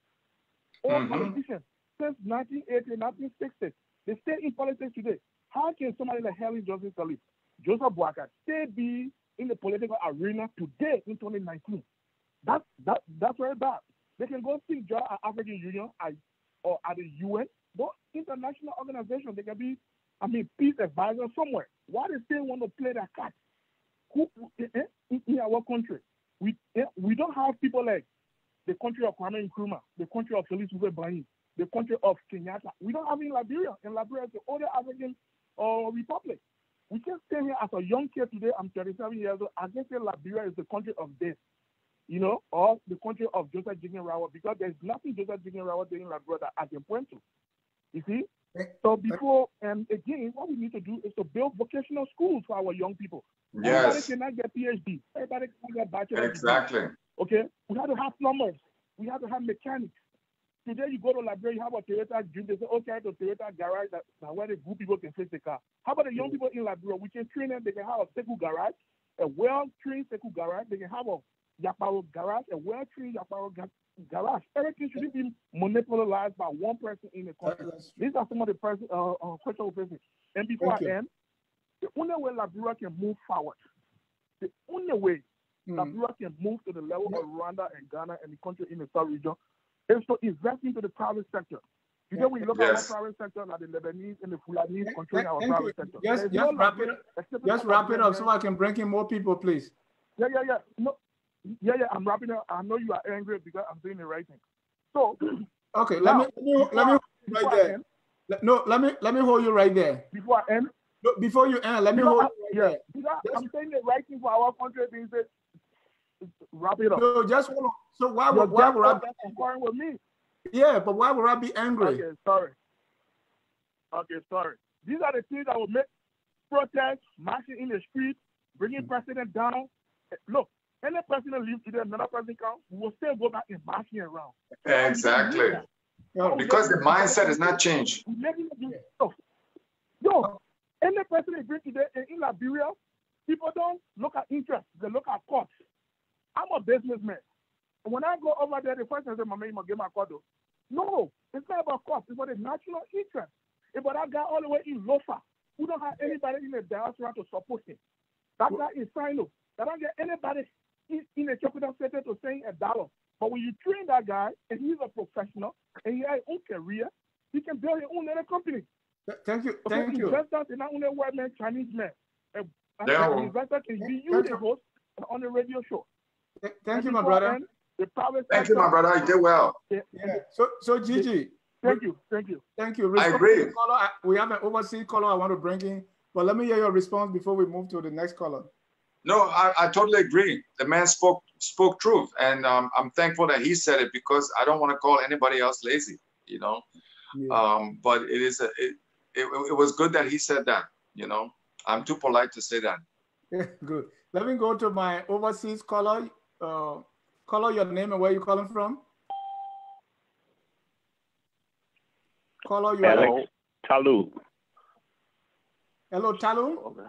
All politicians, since 1980, 1960, they stay in politics today. How can somebody like Helen Joseph Sirleaf, Joseph Boakai, stay be in the political arena today in 2019? That's very bad. They can go seek job at African Union or at the UN, but international organizations, they can be, peace advisor somewhere. Why they still want to play that card? Who in our country? We don't have people like the country of Kwame Nkrumah, the country of Félix Houphouët-Boigny. the country of Kenyatta. We don't have it in Liberia. In Liberia, it's the older African republic. We can stand here as a young kid today. I'm 37 years old. I can say Liberia is the country of this, you know, or the country of Joseph Jigenrawa, because there's nothing Joseph Jigenrawa doing in Liberia that I can point to. You see? So before, and again, what we need to do is to build vocational schools for our young people. Everybody cannot get PhD. Everybody cannot get bachelor. Exactly. Degree. Okay? We have to have plumbers. We have to have mechanics. Today you go to Liberia, you have a Toyota Dream. They say, okay, the Toyota garage that where the good people can fix the car. How about the young people in Liberia? We can train them. They can have a Seku garage, a well-trained Seku garage. They can have a Yaparo garage, a well-trained Yaparo garage. Everything shouldn't be monopolized by one person in the country. These are some of the questions we're facing. And before I end, the only way Liberia can move forward, the only way Liberia can move to the level of Rwanda and Ghana and the country in the South region is to invest into the private sector. Today, when you look at our private sector, like the Lebanese and the Fulanese controlling our private sector. Just wrap it up so I can bring in more people, please. Yeah. No, I'm wrapping up. I know you are angry because I'm doing the right thing. So, okay, let me right there. No, let me hold you right there. Before I end. No, before you end, let me hold you right there. I'm saying the right thing for our country means that wrap it up. No, just hold on. So why would I be angry with me? Yeah, but why would I be angry? Okay, sorry. These are the things that will make protests, marching in the street, bringing president down. Look, any president leaves today, another president comes, we will still go back and marching around. Exactly. Because the mindset is not changed. Yo, any president brings today in Liberia, people don't look at interest, they look at cost. I'm a businessman. And when I go over there, the first thing I say, my man, you must get my card. No, it's not about cost. It's about the national interest. It's about that guy all the way in Lofa who don't have anybody in the diaspora to support him. That guy in Sino. They don't get anybody in the capital center to say $1. But when you train that guy and he's a professional and he has his own career, he can build his own little company. Thank you. Investors are not only white men, Chinese men. An investor can be you the host on the radio show. Thank you, my brother. Thank you, my brother. You did well. Yeah. So Gigi. Thank you. I agree. We have an overseas caller I want to bring in, but let me hear your response before we move to the next caller. No, I totally agree. The man spoke truth, and I'm thankful that he said it because I don't want to call anybody else lazy, you know. Yeah. But it was good that he said that, you know. I'm too polite to say that. Good. Let me go to my overseas caller. Caller, your name and where you calling from? Caller, you Hello, Talu. Hello, Talu. Okay.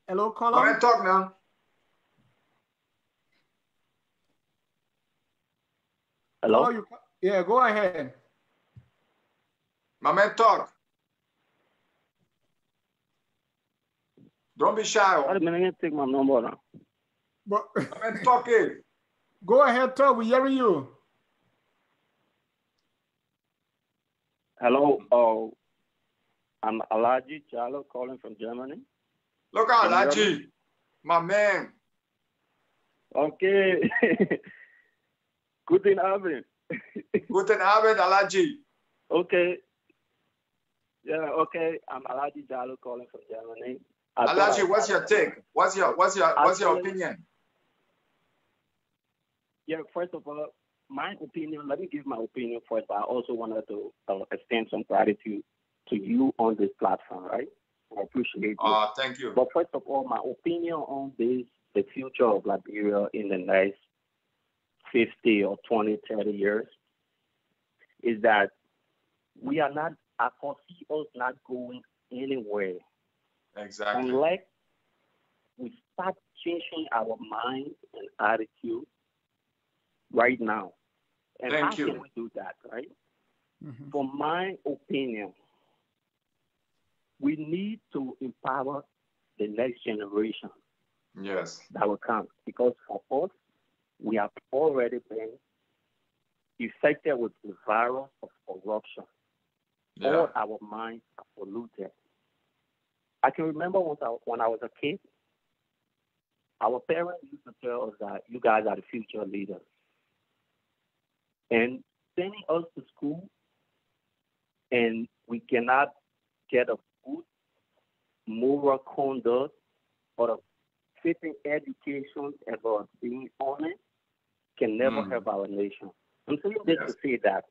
Hello, caller. Go ahead, talk now. Hello. Caller, yeah, go ahead. My man, talk. Don't be shy. Wait a minute, I'm gonna take my number now. But my man, talk it. Go ahead, talk. We're hearing you. Hello. I'm Alaji Chalo calling from Germany. Look out, Alaji. My man. Okay. Guten Abend. Guten Abend, Alaji. Okay. Yeah, okay. I'm Alaji Jalo calling from Germany. Alaji, what's your take? What's your opinion? Yeah, first of all, my opinion, let me give my opinion first, but I also wanted to extend some gratitude to you on this platform, right? I appreciate you. Thank you. But first of all, my opinion on this, the future of Liberia in the next 50 or 20, 30 years, is that we are not, I foresee us not going anywhere. Exactly. Unless we start changing our mind and attitude right now. And how can we do that, right? Mm-hmm. From my opinion, we need to empower the next generation. Yes. That will come. Because for us, we have already been infected with the virus of corruption. Yeah. All our minds are polluted. I can remember when I was a kid, our parents used to tell us that you guys are the future leaders. and sending us to school, and we cannot get a good moral conduct or a fitting education about being honest can never help our nation. I'm saying this to say that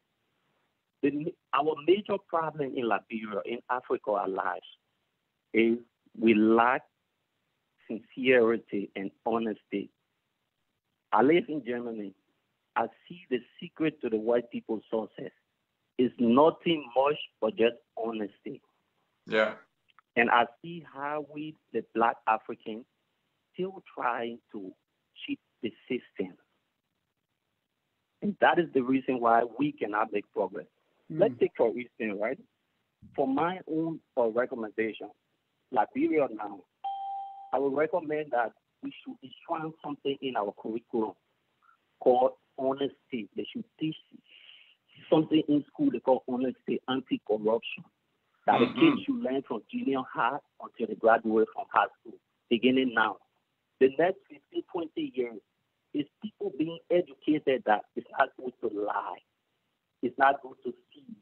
our major problem in Liberia, in Africa, our lives, is we lack sincerity and honesty. I live in Germany. I see the secret to the white people's success is nothing much but just honesty. Yeah. And I see how we, the Black Africans, still trying to cheat the system. And that is the reason why we cannot make progress. Let's take, for instance, right? For my own recommendation, Liberia now, I would recommend that we should enshrine something in our curriculum called honesty. They should teach something in school they call honesty, anti-corruption. That the kids should learn from junior high until they graduate from high school, beginning now. The next 15, 20 years is people being educated that it's not good to lie. It's not good to steal.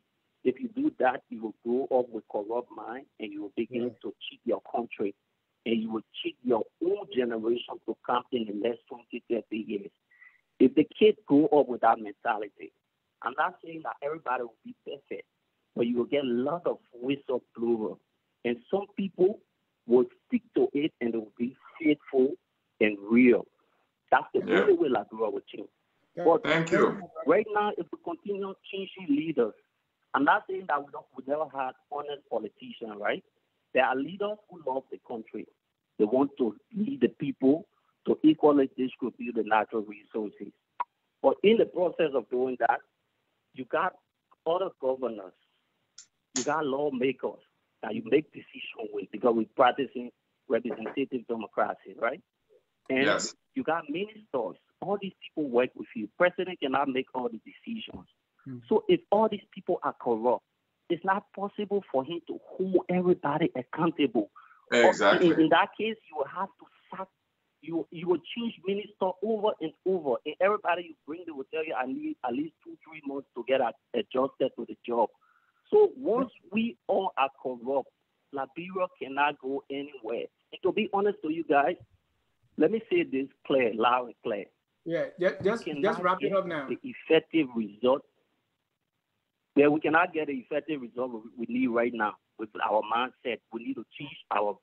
If you do that, you will grow up with corrupt mind and you will begin to cheat your country and you will cheat your own generation to come in the next 20, 30 years. If the kids grow up with that mentality, I'm not saying that everybody will be perfect, but you will get a lot of whistleblowers. And some people will stick to it and they will be faithful and real. That's the only way Liberia will change. But thank you. Right now, if we continue changing leaders, I'm not saying that we never had honest politicians, right? There are leaders who love the country. They want to lead the people to equally distribute the natural resources. But in the process of doing that, you got other governors, you got lawmakers that you make decisions with because we're practicing representative democracy, right? And you got ministers. All these people work with you. President cannot make all the decisions. So if all these people are corrupt, it's not possible for him to hold everybody accountable. Exactly. In that case, you will have to sack. You will change minister over and over, and everybody you bring, they will tell you, I need at least 2-3 months to get adjusted to the job. So once we all are corrupt, Liberia cannot go anywhere. And to be honest to you guys, let me say this clear, loud and clear. Yeah, just wrap it up now. The effective result. Yeah, we cannot get the effective result we need right now with our mindset. We need to change our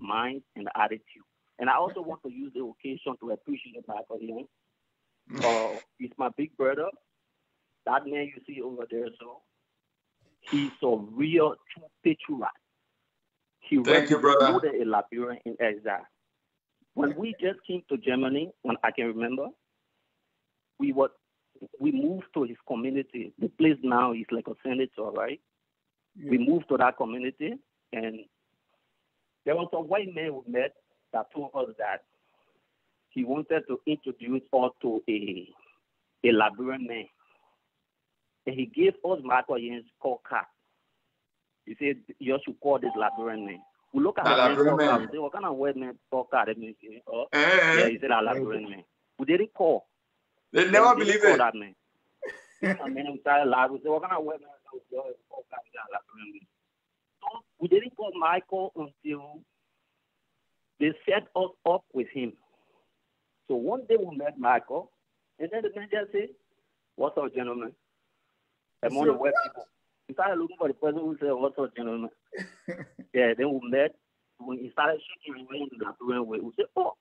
mind and attitude. And I also want to use the occasion to appreciate Michael here. He's my big brother. That man you see over there, so he's a real true patriot. Thank you, brother. A Liberian in exile. When we just came to Germany, when I can remember, we moved to his community. The place now is like a senator, right? Yeah. We moved to that community, and there was a white man we met that told us that he wanted to introduce us to a Liberian man. And he gave us Michael Yen's scorecard. He said, you should call this Liberian man. We look at the Liberian man. We say, what kind of white man scorecard? Yeah, he said, a Liberian man. We didn't call. They never believe it. That man. And then we started laughing. We said, what kind of white man scorecard is a Liberian man? So we didn't call Michael until they set us up with him. So one day we met Michael, and then the man just said, what's up, gentlemen? Among the white people. We started looking for the person who said, what's up, gentlemen? Yeah, then we met. When he started shaking his hand in the Liberian way, we said, oh.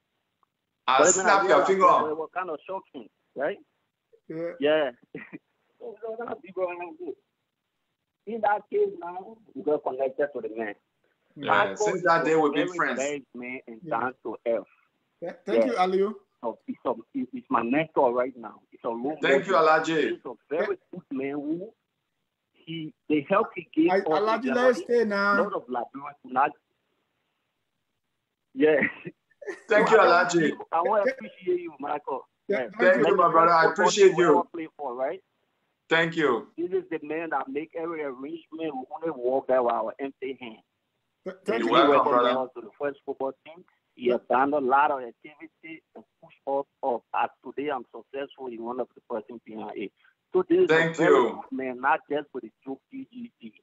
I'll snap your finger off. It was kind of shocking, right? Yeah. Yeah. In that case now, we got connected to the man. Yeah, since that day we've been friends. Man and down to earth. Thank you, Aliu. So it's my mentor right now. It's a role Thank you, Alaji. He's a very good man who they help he give us Alaji, let's stay now. A lot of Liberians. Yeah. Thank you, Alaji. I want to appreciate you, Michael. Yeah. Thank you, my brother. I appreciate you. Right? Thank you. This is the man that make every arrangement. We only walk there with our empty hands. Thank you. Welcome, brother. To the first football team. He has done a lot of activity and push us up. As today, I'm successful in one of the person behind it. So this is Thank a very you. good man, not just for the joke GGG. He's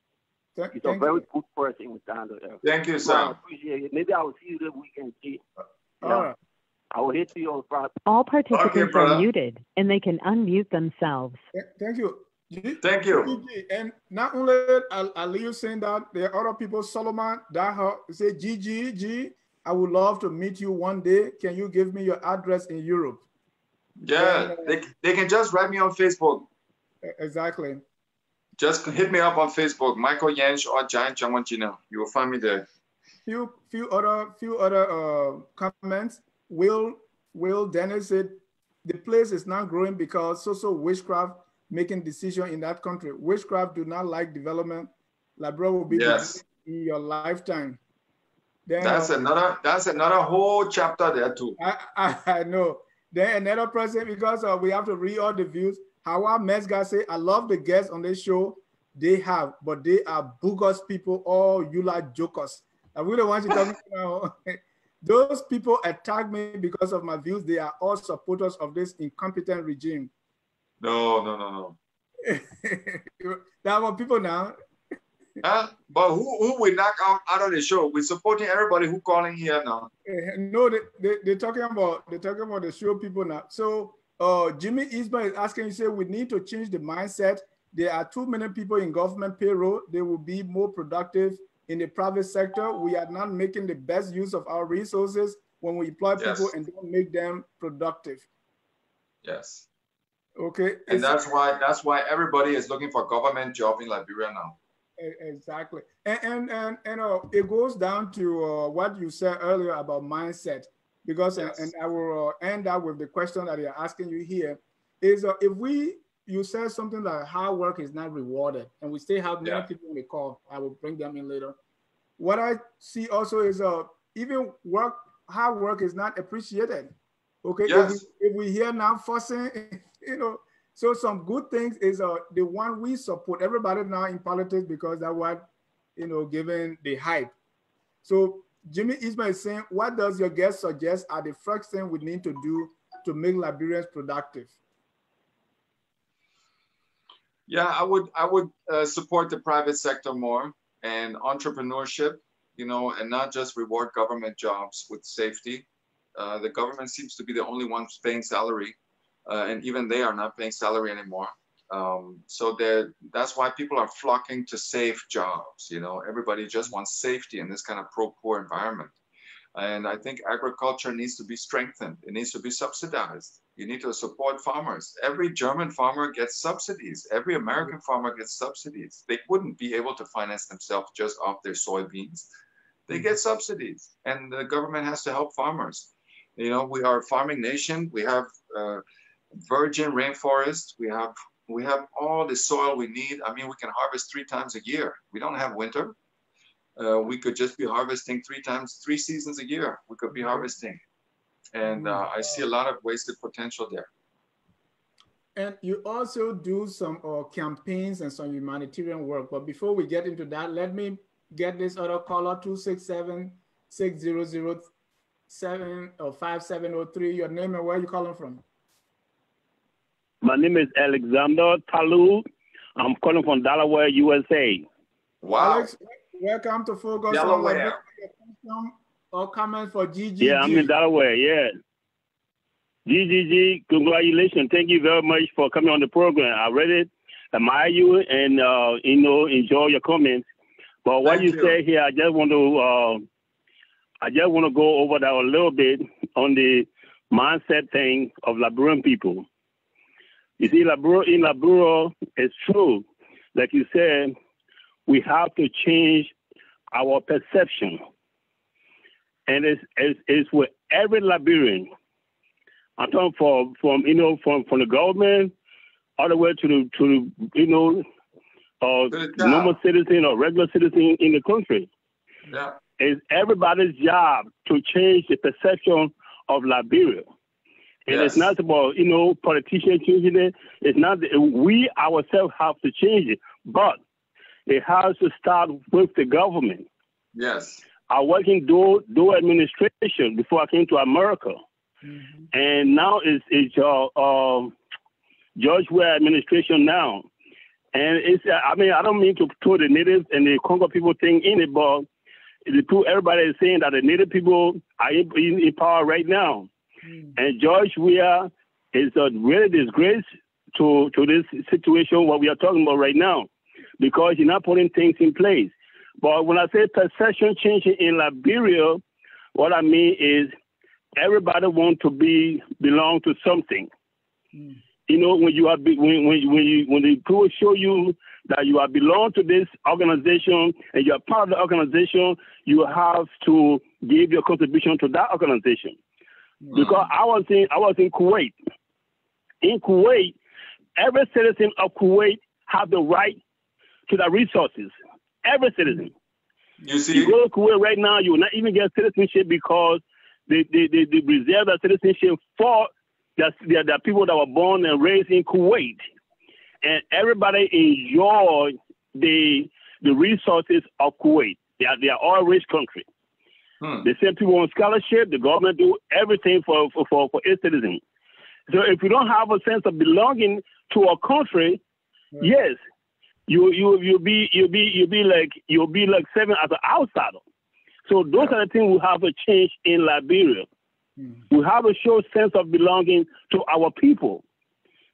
a Thank very you. good person down there. Thank you, So sir. I appreciate it. Maybe I will see you this weekend, G. All right. I will hit you on Friday. All participants Okay, are brother. muted, and they can unmute themselves. Thank you. Thank you. And not only I'll leave you saying that, there are other people, Solomon, that say, G, I would love to meet you one day. Can you give me your address in Europe? Yeah, they can just write me on Facebook. Exactly. Just hit me up on Facebook, Michael Jentzsch or Giant Gina. You will find me there. Few other comments. Will Dennis said the place is not growing because social witchcraft making decision in that country. Witchcraft do not like development. Liberia will be Yes. in your lifetime. Then, That's another whole chapter there too. I know. Then another person, because we have to read all the views. Howard Mesga say, I love the guests on this show. They have, but they are bogus people, all you like jokers. I really want you to talk about those people attack me because of my views. They are all supporters of this incompetent regime. No. There are people now. But who we knock out of the show? We're supporting everybody who calling here now. No, they're talking about the show people now. So Jimmy Isma is asking, you say we need to change the mindset. There are too many people in government payroll. They will be more productive in the private sector. We are not making the best use of our resources when we employ people and don't make them productive. Yes. Okay. And that's why everybody is looking for a government job in Liberia now. Exactly. And it goes down to what you said earlier about mindset, because Yes. and I will end up with the question that they're asking you here is you said something like hard work is not rewarded, and we still have many people on the call. I will bring them in later. What I see also is even hard work is not appreciated. Okay. Yes. If we hear now fussing, so some good things is the one we support. Everybody now in politics because that's what given the hype. So Jimmy Ismail is saying, what does your guest suggest are the first thing we need to do to make Liberians productive? Yeah, I would support the private sector more and entrepreneurship, and not just reward government jobs with safety. The government seems to be the only ones paying salary. And even they are not paying salary anymore. So that's why people are flocking to safe jobs. Everybody just wants safety in this kind of pro-poor environment. And I think agriculture needs to be strengthened. It needs to be subsidized. You need to support farmers. Every German farmer gets subsidies. Every American farmer gets subsidies. They wouldn't be able to finance themselves just off their soybeans. They get subsidies, and the government has to help farmers. We are a farming nation. We have virgin rainforest. We have all the soil we need. I mean, we can harvest 3 times a year. We don't have winter. We could just be harvesting 3 seasons a year. We could be harvesting. And I see a lot of wasted potential there. And you also do some campaigns and some humanitarian work. But before we get into that, let me get this other caller, 267-6007-5703. Your name and where you calling from? My name is Alexander Talou. I'm calling from Delaware, USA. Wow. Alex, welcome to Focus Delaware. on or comment for GGG. Yeah, I'm in Delaware, yeah. GGG, congratulations. Thank you very much for coming on the program. I really admire you and, enjoy your comments. But what you say here, I just want to go over that a little bit on the mindset thing of Liberian people. You see, in Liberia, it's true. Like you said, we have to change our perception. And it's with every Liberian. I'm talking from the government all the way to the normal citizen or regular citizen in the country. Yeah. It's everybody's job to change the perception of Liberia. And It's not about, politicians changing it. It's not, we ourselves have to change it. But it has to start with the government. Yes. I worked in door administration before I came to America. Mm-hmm. And now it's George Weah administration now. And it's, I mean, I don't mean to throw the natives and the Congo people thing in it, but everybody is saying that the native people are in power right now. And George Weah is a really disgrace to this situation, what we are talking about right now, because he's not putting things in place. But when I say perception changing in Liberia, what I mean is everybody wants to belong to something. You know, when you are when the people show you that you are belong to this organization and you are part of the organization, you have to give your contribution to that organization. Because I was in Kuwait. In Kuwait, every citizen of Kuwait have the right to the resources. Every citizen. You see, you go to Kuwait right now, you will not even get citizenship because they reserve that citizenship for the people that were born and raised in Kuwait. And everybody enjoy the resources of Kuwait. They are all rich country. They send people on scholarship. The government do everything for its citizens. So if you don't have a sense of belonging to a country, yes, you'll be like serving as an outsider. So those are the things we have to change in Liberia. We have a show sense of belonging to our people,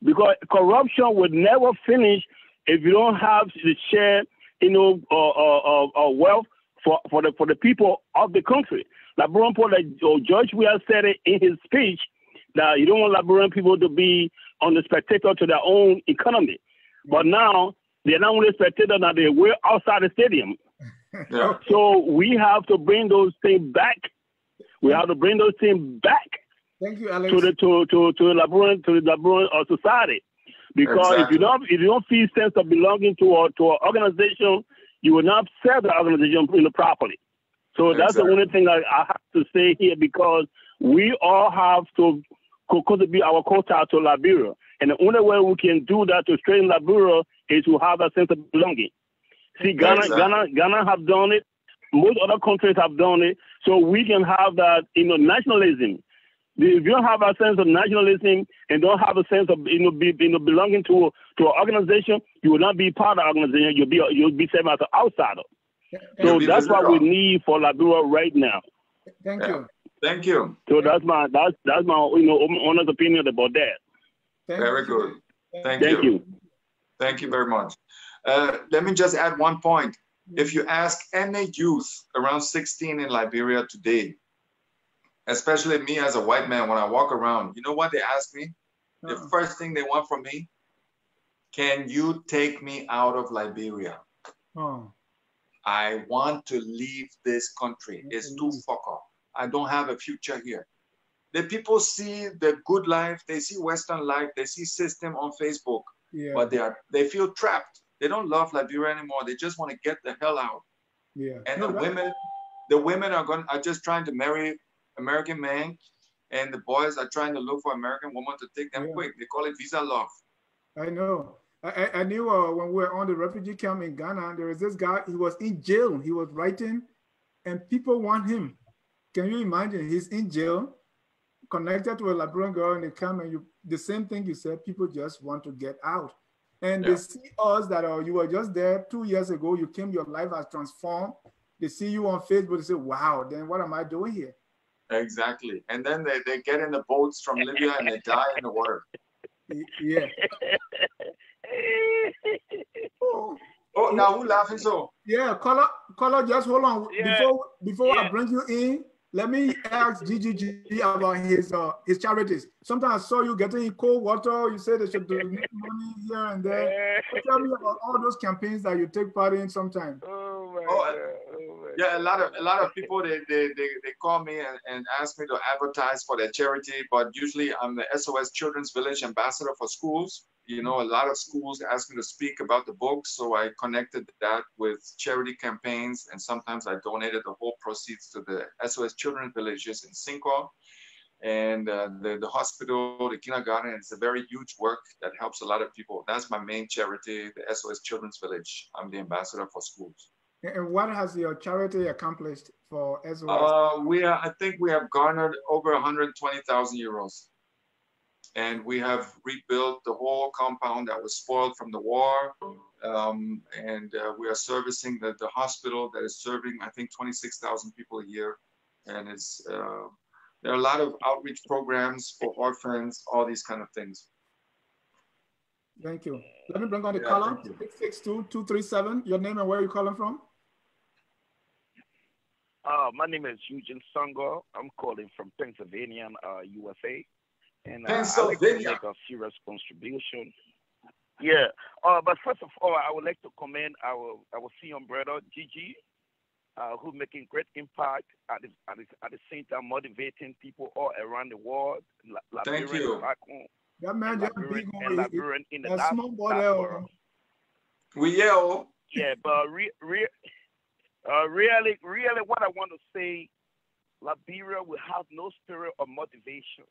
because corruption will never finish if you don't have the share, wealth for the people of the country. Liberian people, like George Weah said it in his speech, that you don't want Liberian people to be on the spectator to their own economy. But now they're not only spectators, now we're outside the stadium. So we have to bring those things back. We have to bring those things back. Thank you, Alex. To the Liberian society, because if you don't feel sense of belonging to an organization, you will not serve the organization properly. So that's the only thing I have to say here, because we all have to contribute our quota to Liberia, and the only way we can do that to strengthen Liberia is to have a sense of belonging. See, Ghana have done it. Most other countries have done it. So we can have that, nationalism. If you don't have a sense of nationalism and don't have a sense of belonging to an organization, you will not be part of the organization. You'll be seen as an outsider. So that's what we need for Liberia right now. Thank you. Thank you. So that's my honest opinion about that. Very good. Thank you. Thank you very much. Let me just add one point. If you ask any youth around 16 in Liberia today, especially me as a white man, when I walk around, you know what they ask me? The first thing they want from me, can you take me out of Liberia? I want to leave this country. It's too fuck up. I don't have a future here. The people see the good life, they see Western life, they see system on Facebook, but they feel trapped. They don't love Liberia anymore. They just want to get the hell out. And the women are just trying to marry American men, and the boys are trying to look for American women to take them quick. They call it visa love. I know. I knew when we were on the refugee camp in Ghana, there was this guy, he was in jail. He was writing, and people want him. Can you imagine? He's in jail, connected to a Liberian girl in the camp, and the same thing you said, people just want to get out. And they see us that you were just there 2 years ago, you came, your life has transformed. They see you on Facebook, they say, wow, then what am I doing here? Exactly. And then they get in the boats from Libya and they die in the water. Yeah. Oh, now who laughing so? Yeah, caller, just hold on. Before I bring you in, let me ask GGG about his charities. Sometimes I saw you getting cold water. You said they should donate money here and there. Tell me about all those campaigns that you take part in sometimes. Yeah, a lot of people they call me and ask me to advertise for their charity, but usually I'm the SOS Children's Village ambassador for schools. A lot of schools ask me to speak about the books, so I connected that with charity campaigns, and sometimes I donated the whole proceeds to the SOS Children's Villages in Cinco and the hospital, the kindergarten. It's a very huge work that helps a lot of people. That's my main charity, the SOS Children's Village. I'm the ambassador for schools. And what has your charity accomplished for SOS? I think we have garnered over 120,000 euros. And we have rebuilt the whole compound that was spoiled from the war. We are servicing the hospital that is serving, I think, 26,000 people a year. And it's there are a lot of outreach programs for orphans, all these kind of things. Thank you. Let me bring on the caller, 662-237. Your name and where you calling from? My name is Eugene Sango. I'm calling from Pennsylvania, USA. And Pennsylvania. I'd like to make a serious contribution. Yeah. But first of all, I would like to commend our senior brother, Gigi, who's making great impact at the same time motivating people all around the world. Thank you. Back home. That man just big on Liberian in the small boy there. We yell. Yeah, but really, what I want to say, Liberia will have no spirit of motivation.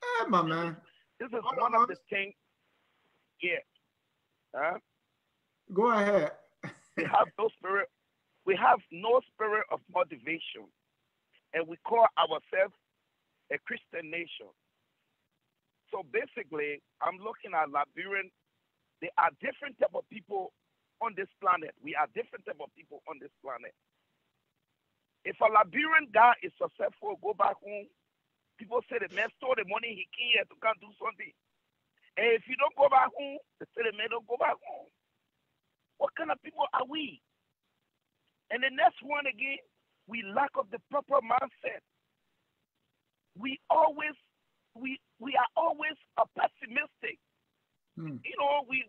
Hey, my man. This is one of the things. Yeah. Go ahead. We have no spirit. We have no spirit of motivation, and we call ourselves a Christian nation. So basically, I'm looking at Liberian. There are different type of people on this planet. We are different type of people on this planet. If a Liberian guy is successful, go back home. People say the man stole the money, he came here to come do something. And if you don't go back home, they say the man don't go back home. What kind of people are we? And the next one again, we lack of the proper mindset. We are always pessimistic. You know, we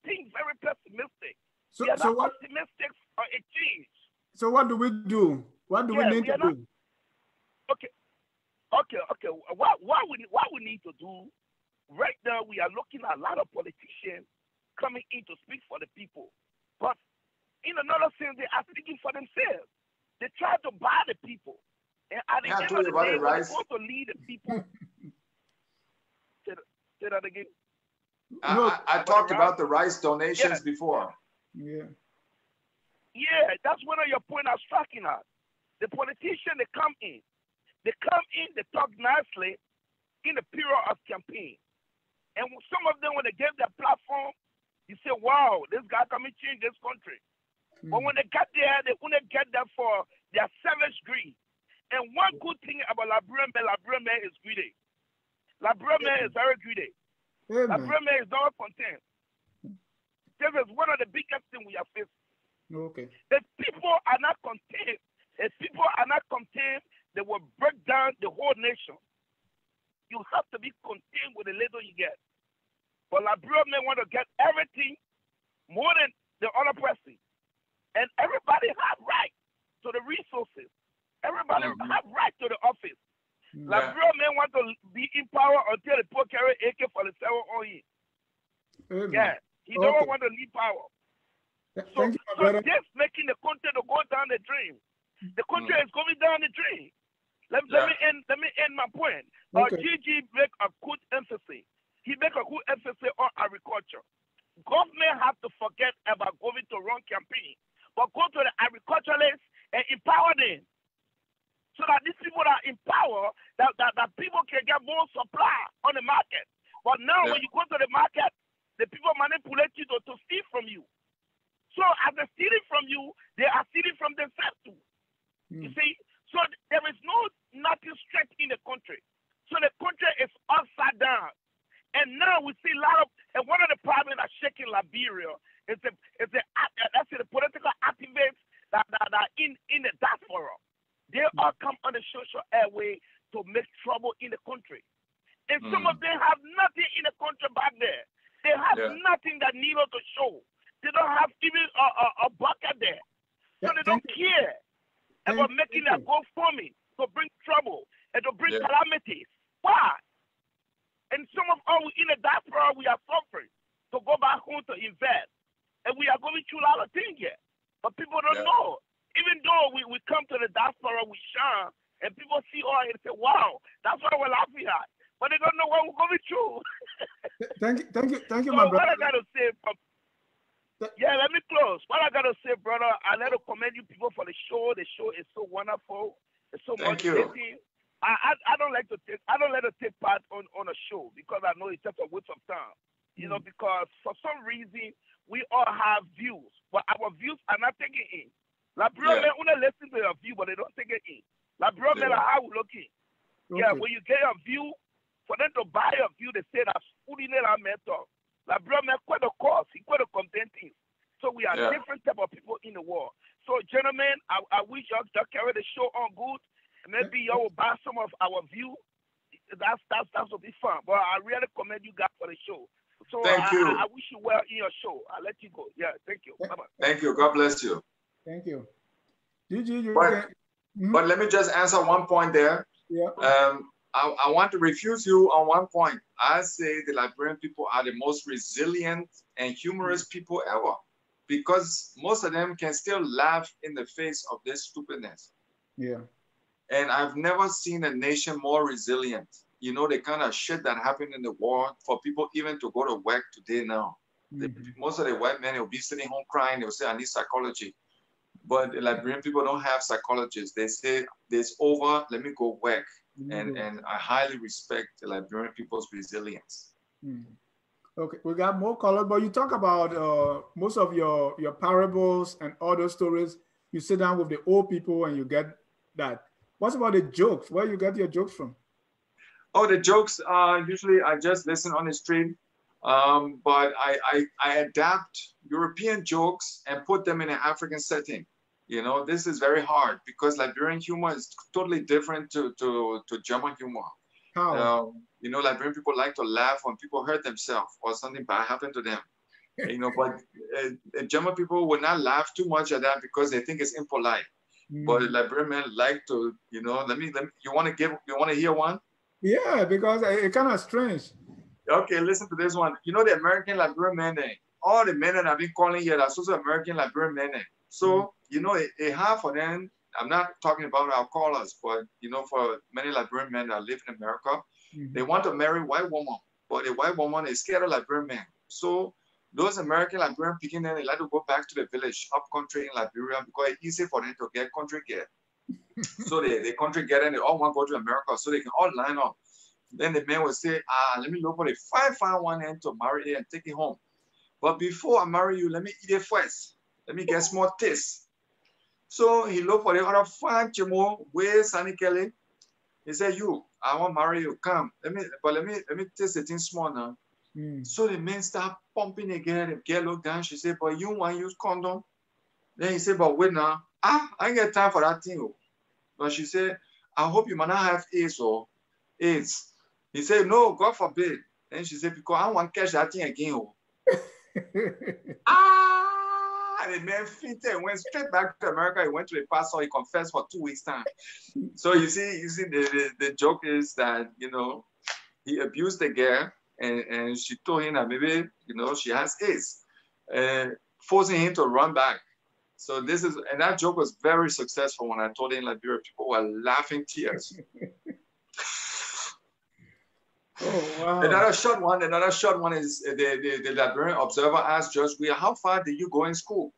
think very pessimistic. So, we are so not optimistic for a change. So what do we do? What do we need to do? Okay. What we need to do right now? We are looking at a lot of politicians coming in to speak for the people, but in another sense, they are speaking for themselves. They try to buy the people, and at the end of the day, when they want to lead the people. Say that again. I talked about the rice donations before. Yeah. Yeah, that's one of your points I was tracking at. The politicians, they come in, they talk nicely in the period of campaign. And some of them, when they get their platform, you say, wow, this guy can change this country. But when they get there, they only get there for their selfish greed. And one good thing about Liberian man is greedy. Liberian man is very greedy. Liberian man is not content. This is one of the biggest things we are facing. Okay. If people are not content, they will break down the whole nation. You have to be content with the little you get. But Liberian men want to get everything more than the other person. And everybody have right to the resources. Everybody have right to the office. Liberian men want to be in power until the people carry AK-47 on him. Yeah. He don't want to leave power. So just making the country to go down the drain. The country is going down the drain. Let me end my point. Gigi make a good emphasis. He make a good emphasis on agriculture. Government have to forget about going to run campaign, but go to the agriculturalists and empower them, so that these people are in power, that people can get more supply on the market. But now when you go to the market, the people manipulate you to steal from you. So as they're stealing from you, they are stealing from themselves too. You see? So there is nothing straight in the country. So the country is upside down. And now we see a lot of, and one of the problems that's shaking Liberia is the political activists that are in the diaspora. They all come on the social airway to make trouble in the country. And some of them have nothing in the country back there. They have nothing that needed to show. They don't have even a bucket there. So they don't care about making their GoFundMe to bring trouble and to bring calamities. Why? And some of us in the diaspora, we are suffering to go back home to invest. And we are going through a lot of things here. But people don't know. Even though we come to the diaspora, we shine, and people see all and say, wow, that's why we're laughing at. But they don't know what we're going through. Thank you, so my brother. What I got to say, let me close. What I got to say, brother, I let to commend you people for the show. The show is so wonderful. It's so motivating. I don't like to take part on a show because I know it's just a waste of time. You know, because for some reason we all have views, but our views are not taken in. Like bro, man, only listen to your view, but they don't take it in. Like bro, man, how we looking? Okay. Yeah, when you get a view, for them to buy a view, they say that's fully our mentor. Like bro, man, quite a cost, quite a content thing. So we are different type of people in the world. So gentlemen, I wish y'all carry the show on good. Maybe y'all will buy some of our view. That's will be fun. But I really commend you guys for the show. So thank you. I wish you well in your show. I'll let you go. Yeah, thank you. Bye-bye. Thank you. God bless you. Thank you. But let me just answer one point there. Yeah. I want to refuse you on one point. I say the Liberian people are the most resilient and humorous people ever, because most of them can still laugh in the face of this stupidness. Yeah. And I've never seen a nation more resilient. You know, the kind of shit that happened in the war for people even to go to work today now. Most of the white men will be sitting home crying. They'll say, I need psychology. But the Liberian people don't have psychologists. They say, it's over, let me go work. And I highly respect the Liberian people's resilience. Okay, we got more color, but you talk about most of your parables and other stories. You sit down with the old people and you get that. What about the jokes? Where you get your jokes from? Oh, the jokes, usually I just listen on the street, but I adapt European jokes and put them in an African setting. You know, this is very hard because Liberian humor is totally different to German humor. How? You know, Liberian people like to laugh when people hurt themselves or something bad happened to them. You know, but German people will not laugh too much at that because they think it's impolite. But Liberian men like to, you know, you want to hear one? Yeah, because it's kind of strange. Okay, listen to this one. You know the American Liberian men, all the men that I've been calling here, that's also American Liberian men. So, you know, half of them, I'm not talking about our callers, but, you know, for many Liberian men that live in America, they want to marry a white woman, but the white woman is scared of Liberian men. So those American Liberian picking them, they like to go back to the village, up country in Liberia, because it's easy for them to get country get. So they country get and they all want to go to America, so they can all line up. Then the man will say, let me look for the fine one and to marry it and take it home. But before I marry you, let me eat it first. Let me get small taste. So he looked for the other fine chimo, way Sunny Kelly. He said, I want to marry you. Come. Let me taste the thing small now. So the man start pumping again. The girl looked down. She said, but you want to use condom? Then he said, but wait now. I ain't got time for that thing. But she said, I hope you might not have AIDS or AIDS. He said, no, God forbid. Then she said, because I want to catch that thing again. The man fainted and went straight back to America. He went to the pastor. He confessed for 2 weeks' time. So you see, the joke is that, you know, he abused the girl and she told him that maybe, you know, she has AIDS, forcing him to run back. So and that joke was very successful when I told it in Liberia. People were laughing tears. Oh, wow. Another short one is the Liberian observer asked Judge Weir, how far did you go in school?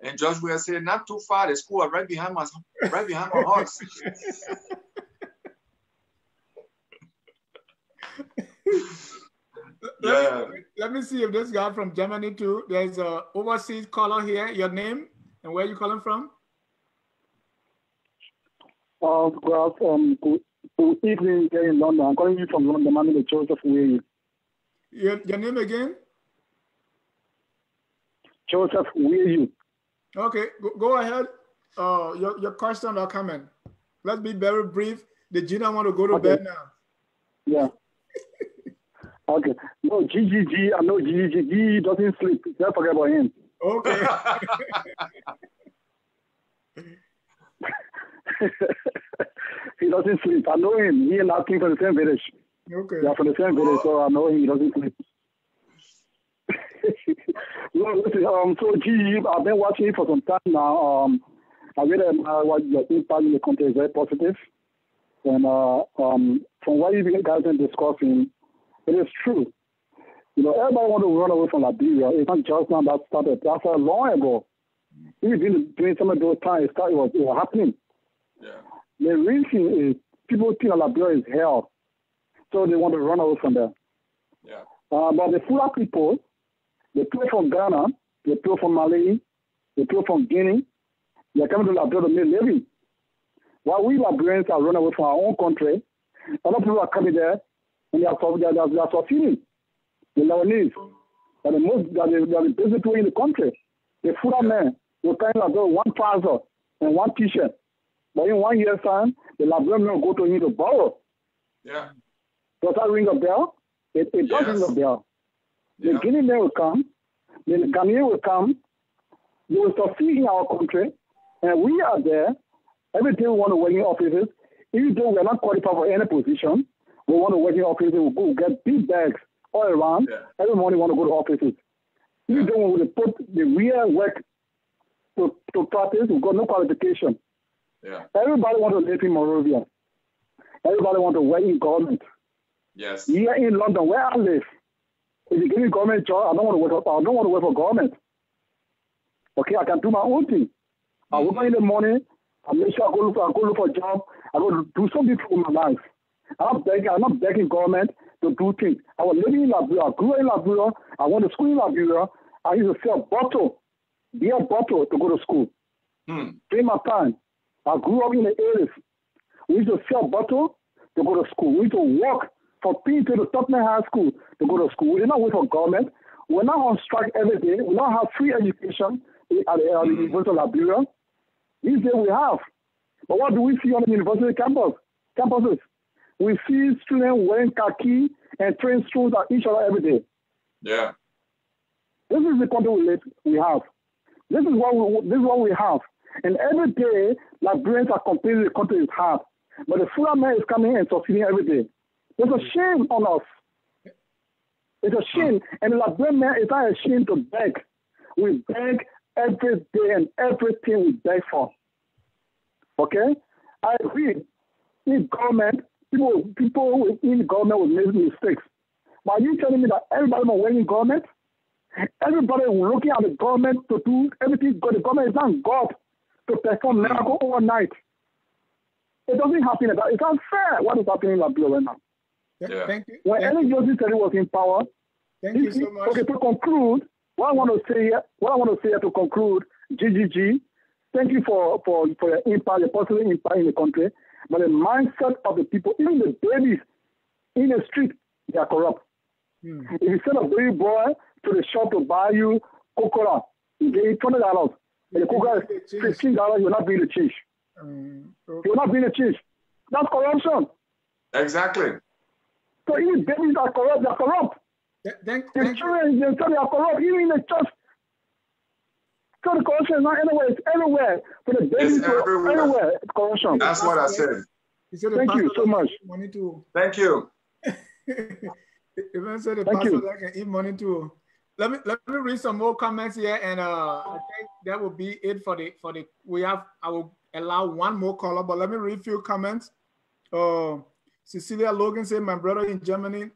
And Judge Weir said, not too far. The school was right behind my house. Let me see if this guy from Germany too. There's a overseas caller here. Your name and where you calling from? Good evening here in London. I'm calling you from London. My name is Joseph Weir. Your name again? Joseph Weir. Okay, go ahead. Your question or comment. Let's be very brief. The Gina want to go to bed now. Yeah. Okay. No, GGG. I know GGG. He doesn't sleep. Don't forget about him. Okay. He doesn't sleep. I know him. He and I came from the same village. Okay. Yeah, from the same village, so I know him. He doesn't sleep. No, listen, so GG, I've been watching it for some time now. I really what your impact in the country is very positive. And from what you guys have been discussing, it is true. You know, everybody want to run away from Liberia. It's not just now that started. That's long ago. Even during some of those times, it was happening. Yeah. The reason is people think Liberia is hell, so they want to run away from there. Yeah. But the Fula people, they play from Ghana, they play from Mali, they play from Guinea. They're coming to Liberia to make living. While we Liberians are running away from our own country, a lot of people are coming there and they are succeeding. The Lebanese are the basic people in the country. The Fula men will carry one trouser and one t-shirt. But in 1 year's time, the Liberian men will go to him to borrow. Yeah. Does that ring a bell? It does ring a bell. The Guinea men will come, the Ghanaian will come, they will succeed in our country, and we are there. Every day we want to work in offices. Even though we are not qualified for any position, we want to work in offices, we go get big bags all around. Yeah. Every morning we want to go to offices. Even though when we put the real work to practice, we've got no qualification. Yeah. Everybody wants to live in Monrovia. Everybody wants to work in government. Yes. Here in London, where I live, if you give me a government job, I don't want to work for government. Okay, I can do my own thing. I wake up in the morning, I make sure I go look for a job, I go do something for my life. I'm not begging government to do things. I was living in Liberia, I grew in Liberia, I went to school in Liberia, I used to sell beer bottle to go to school. During my time, I grew up in the 80s. We used to sell bottle to go to school. We used to walk from P to the Tottenham High School to go to school. We did not wait for government. We're not on strike every day. We don't have free education at the University of Liberia. These days we have. But what do we see on the university campuses? We see students wearing khaki and train students at each other every day. Yeah. This is the country we have. This is what we have. And every day, Liberians are complaining the country is hard. But the Fula man is coming and succeeding every day. It's a shame on us. It's a shame. And the Liberian man is not ashamed to beg. We beg every day and everything we beg for. Okay? I agree. In government, people in government will make mistakes. But are you telling me that everybody will work in government? Everybody will looking at the government to do everything. The government is not God to perform miracle overnight. It doesn't happen. It's unfair what is happening in Liberia right now. Yeah. Thank you. When Ellen Johnson said he was in power, thank you so much. Okay, to conclude, what I want to say here to conclude, GGG, thank you for your impact, your positive impact in the country. But the mindset of the people, even the babies in the street, they are corrupt. If you send a baby boy to the shop to buy you cocoa, you get $20. And the cocoa is $15, you're not being the change. Okay. You're not being the change. That's corruption. Exactly. So even babies are corrupt, they're corrupt. The children themselves are corrupt, even in the church. So the corruption is not anywhere, it's everywhere. So the babies are everywhere, it's corruption. That's what I said. Thank you so much. Thank you. Even said the pastor that can eat money too. Let me read some more comments here, and I think that will be it for the. I will allow one more caller, but let me read a few comments. Cecilia Logan said, "My brother in Germany."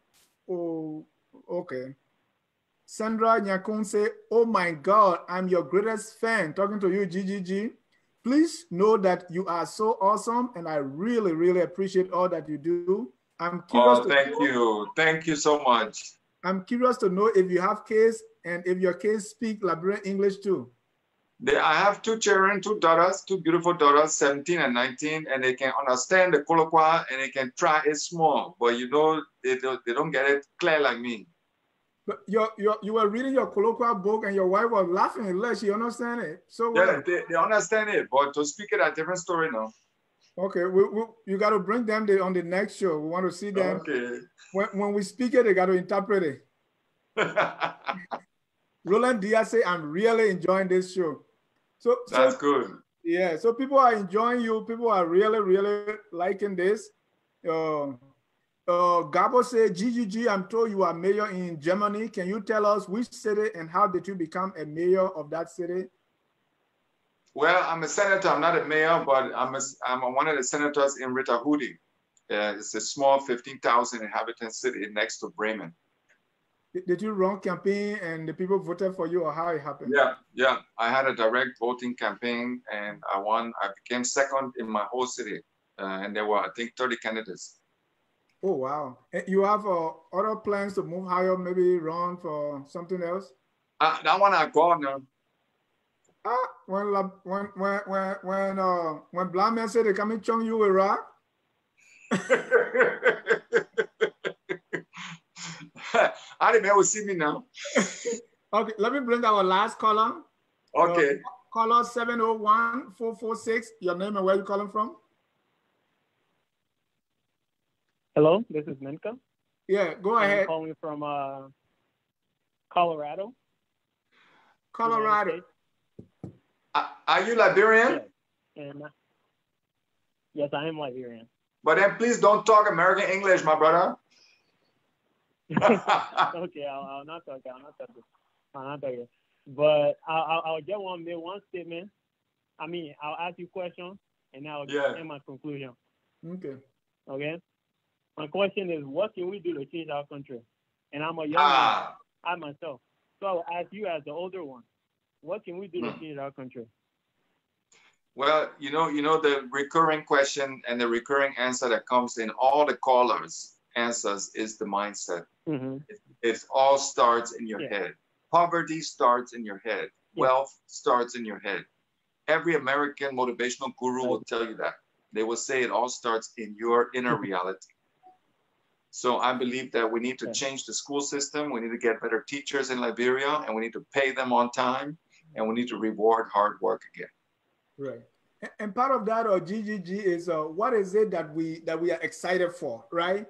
Oh, okay. Sandra Nyakun said, "Oh my God, I'm your greatest fan." Talking to you, GGG. Please know that you are so awesome, and I really, really appreciate all that you do. I'm curious. Oh, thank you. Thank you so much. I'm curious to know if you have kids and if your kids speak Liberian English too. I have two children, two daughters, two beautiful daughters, 17 and 19, and they can understand the colloquy and they can try it small, but you know, they don't get it clear like me. But you were reading your colloquial book and your wife was laughing. Like she understand it. So yeah, they understand it, but to speak it a different story now. Okay, you got to bring them on the next show. We want to see them. Okay. When we speak it, they got to interpret it. Roland Diaz say, "I'm really enjoying this show." So that's good. Yeah, so people are enjoying you. People are really, really liking this. Gabo say, "GGG, I'm told you are mayor in Germany. Can you tell us which city and how did you become a mayor of that city?" Well, I'm a senator. I'm not a mayor, but I'm one of the senators in Ritahudi. It's a small 15,000 inhabitant city next to Bremen. Did you run campaign and the people voted for you, or how it happened? Yeah. I had a direct voting campaign and I won. I became second in my whole city. and there were, I think, 30 candidates. Oh, wow. You have other plans to move higher, maybe run for something else? That one I got now. When blind man said they come and chung you with rock. I didn't ever see me now. Okay, let me bring our last caller. Okay. Caller 701-446. Your name and where you calling from? Hello, this is Minka. Yeah, go ahead. I'm calling from Colorado. Colorado. Are you Liberian? Yes. And, yes, I am Liberian. But then please don't talk American English, my brother. Okay, I'll not talk. But I'll just want to make one statement. I mean, I'll ask you questions, and I'll end my conclusion. Okay. Okay? My question is, what can we do to change our country? And I'm a young man, I myself. So I'll ask you as the older one, what can we do to change our country? Well, you know the recurring question and the recurring answer that comes in all the callers' answers is the mindset. Mm-hmm. It all starts in your head. Poverty starts in your head. Wealth starts in your head. Every American motivational guru will tell you that. They will say it all starts in your inner reality. So I believe that we need to change the school system. We need to get better teachers in Liberia, and we need to pay them on time, and we need to reward hard work again. Right. And part of that, or GGG, is what is it that we are excited for, right?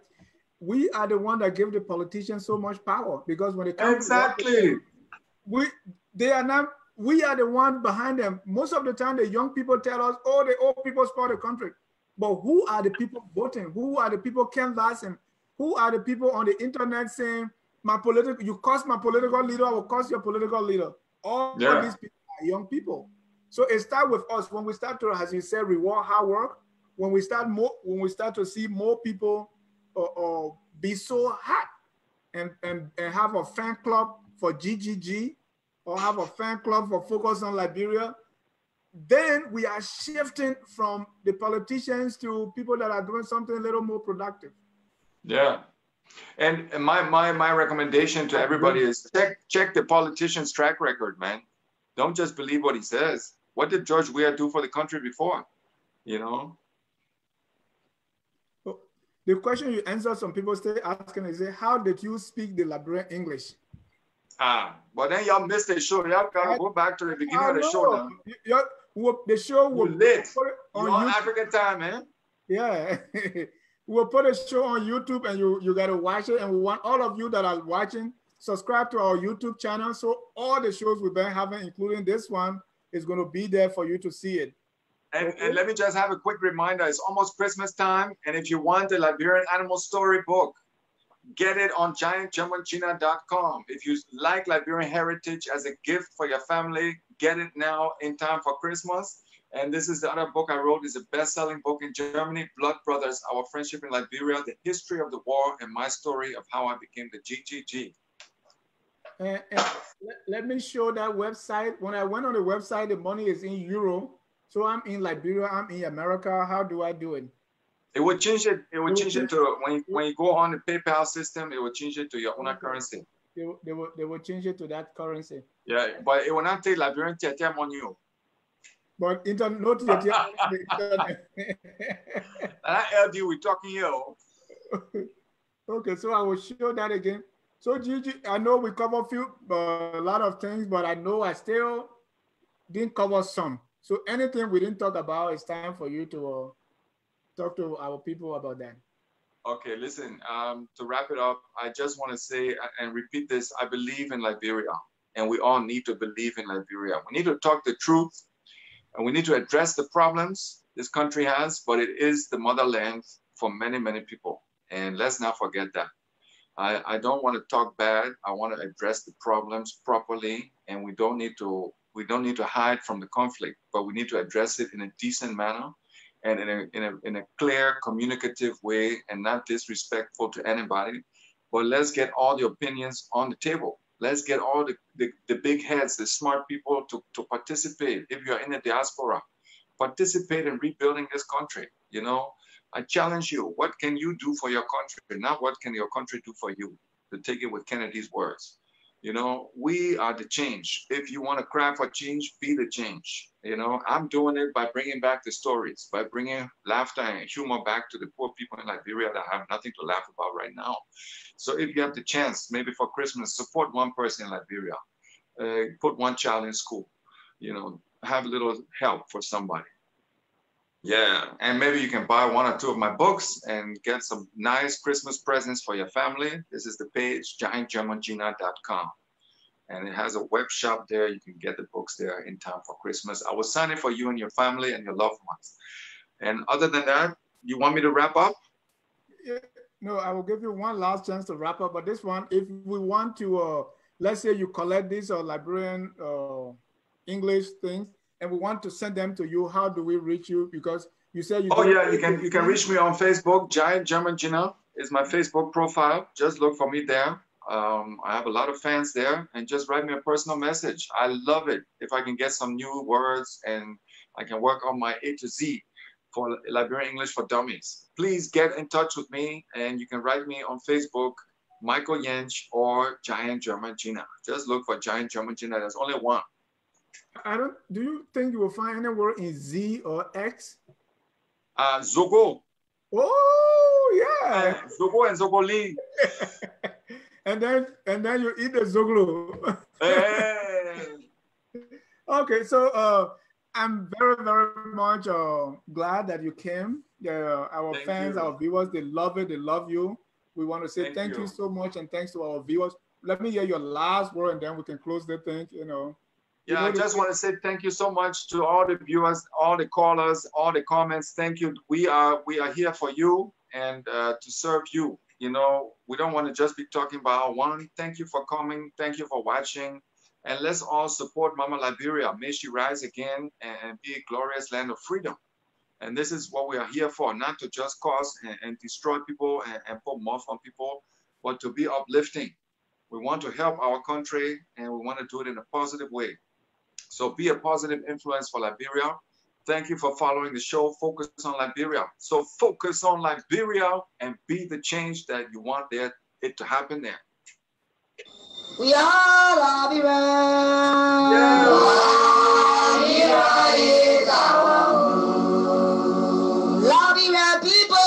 We are the one that give the politicians so much power, because when it comes to we are the one behind them. Most of the time, the young people tell us, oh, the old people spoil the country. But who are the people voting? Who are the people canvassing? Who are the people on the internet saying, you cost my political leader, I will cost your political leader? All these people are young people. So it starts with us. When we start to, as you said, reward hard work, when we start to see more people be so hot and have a fan club for GGG, or have a fan club for Focus on Liberia, then we are shifting from the politicians to people that are doing something a little more productive. Yeah. And my recommendation to everybody is check the politician's track record, man. Don't just believe what he says. What did George Weah do for the country before? You know? The question you answer, some people stay asking is, how did you speak the Liberian English? But then y'all missed the show. Y'all gotta go back to the beginning of the show now. The show will lit. You're on African time, man. Yeah. We'll put a show on YouTube, and you got to watch it. And we want all of you that are watching, subscribe to our YouTube channel. So all the shows we've been having, including this one, is going to be there for you to see it. And let me just have a quick reminder. It's almost Christmas time. And if you want the Liberian Animal Story book, get it on giantgermangina.com. If you like Liberian heritage as a gift for your family, get it now in time for Christmas. And this is the other book I wrote. It's a best-selling book in Germany, Blood Brothers, Our Friendship in Liberia, The History of the War, and My Story of How I Became the GGG. And let me show that website. When I went on the website, the money is in euro. So I'm in Liberia, I'm in America. How do I do it? It would change it. It would change it to, when you go on the PayPal system, it will change it to your own currency. They will change it to that currency. Yeah, but it will not take Liberian Tietia money. But not yet. LD, we're talking here. Okay, so I will show that again. So Gigi, I know we covered a lot of things, but I know I still didn't cover some. So anything we didn't talk about, it's time for you to talk to our people about that. Okay, listen, to wrap it up, I just want to say and repeat this. I believe in Liberia, and we all need to believe in Liberia. We need to talk the truth, and we need to address the problems this country has, but it is the motherland for many, many people. And let's not forget that. I don't want to talk bad. I want to address the problems properly, and we don't need to hide from the conflict, but we need to address it in a decent manner and in a clear, communicative way, and not disrespectful to anybody. But let's get all the opinions on the table. Let's get all the big heads, the smart people to participate. If you're in the diaspora, participate in rebuilding this country. You know, I challenge you. What can you do for your country? Not what can your country do for you, to take it with Kennedy's words. You know, we are the change. If you want to cry for change, be the change. You know, I'm doing it by bringing back the stories, by bringing laughter and humor back to the poor people in Liberia that have nothing to laugh about right now. So if you have the chance, maybe for Christmas, support one person in Liberia, put one child in school, you know, have a little help for somebody. Yeah, and maybe you can buy one or two of my books and get some nice Christmas presents for your family. This is the page, giantgermangina.com. And it has a web shop there. You can get the books there in time for Christmas. I will sign it for you and your family and your loved ones. And other than that, you want me to wrap up? Yeah, no, I will give you one last chance to wrap up. But this one, if we want to, let's say you collect these Liberian English things, and we want to send them to you, how do we reach you? Because you said you. Oh yeah, you can reach me on Facebook. Giant German Gina is my Facebook profile. Just look for me there. I have a lot of fans there, and just write me a personal message. I love it if I can get some new words and I can work on my A to Z for Liberian English for Dummies. Please get in touch with me, and you can write me on Facebook, Michael Jentzsch or Giant German Gina. Just look for Giant German Gina. There's only one. Do you think you will find any word in Z or X? Zogo. Oh yeah. Zogo and Zogoli. and then you eat the Zoglo. Hey. Okay, so I'm very, very much glad that you came. Our fans, our viewers, they love it. They love you. We want to say thank you so much, and thanks to our viewers. Let me hear your last word, and then we can close the thing. You know. Yeah, I just want to say thank you so much to all the viewers, all the callers, all the comments. Thank you. We are here for you and to serve you. You know, we don't want to just be talking about one. Thank you for coming. Thank you for watching. And let's all support Mama Liberia. May she rise again and be a glorious land of freedom. And this is what we are here for, not to just cause and destroy people and put moth on people, but to be uplifting. We want to help our country, and we want to do it in a positive way. So be a positive influence for Liberia. Thank you for following the show, Focus on Liberia. So focus on Liberia and be the change that you want it to happen there. We are Liberia. Yeah. Liberia is our home. Liberia people.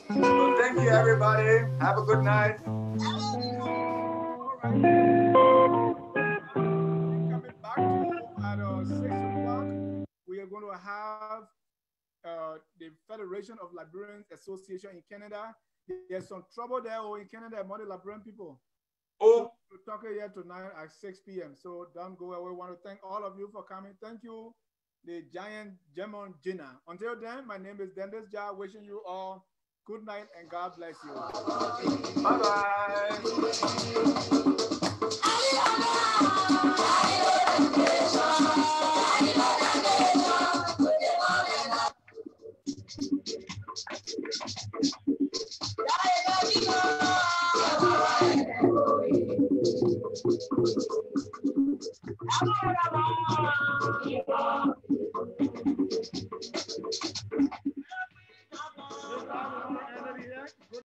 So thank you, everybody. Have a good night. Coming back to at 6 o'clock, we are going to have the Federation of Liberians Association in Canada. There's some trouble there in Canada among the Liberian people. Oh, so we're talking here tonight at 6 p.m. So don't go away. We want to thank all of you for coming. Thank you, the Giant German Gina. Until then, my name is Jentzsch. Wishing you all good night and God bless you. Bye-bye.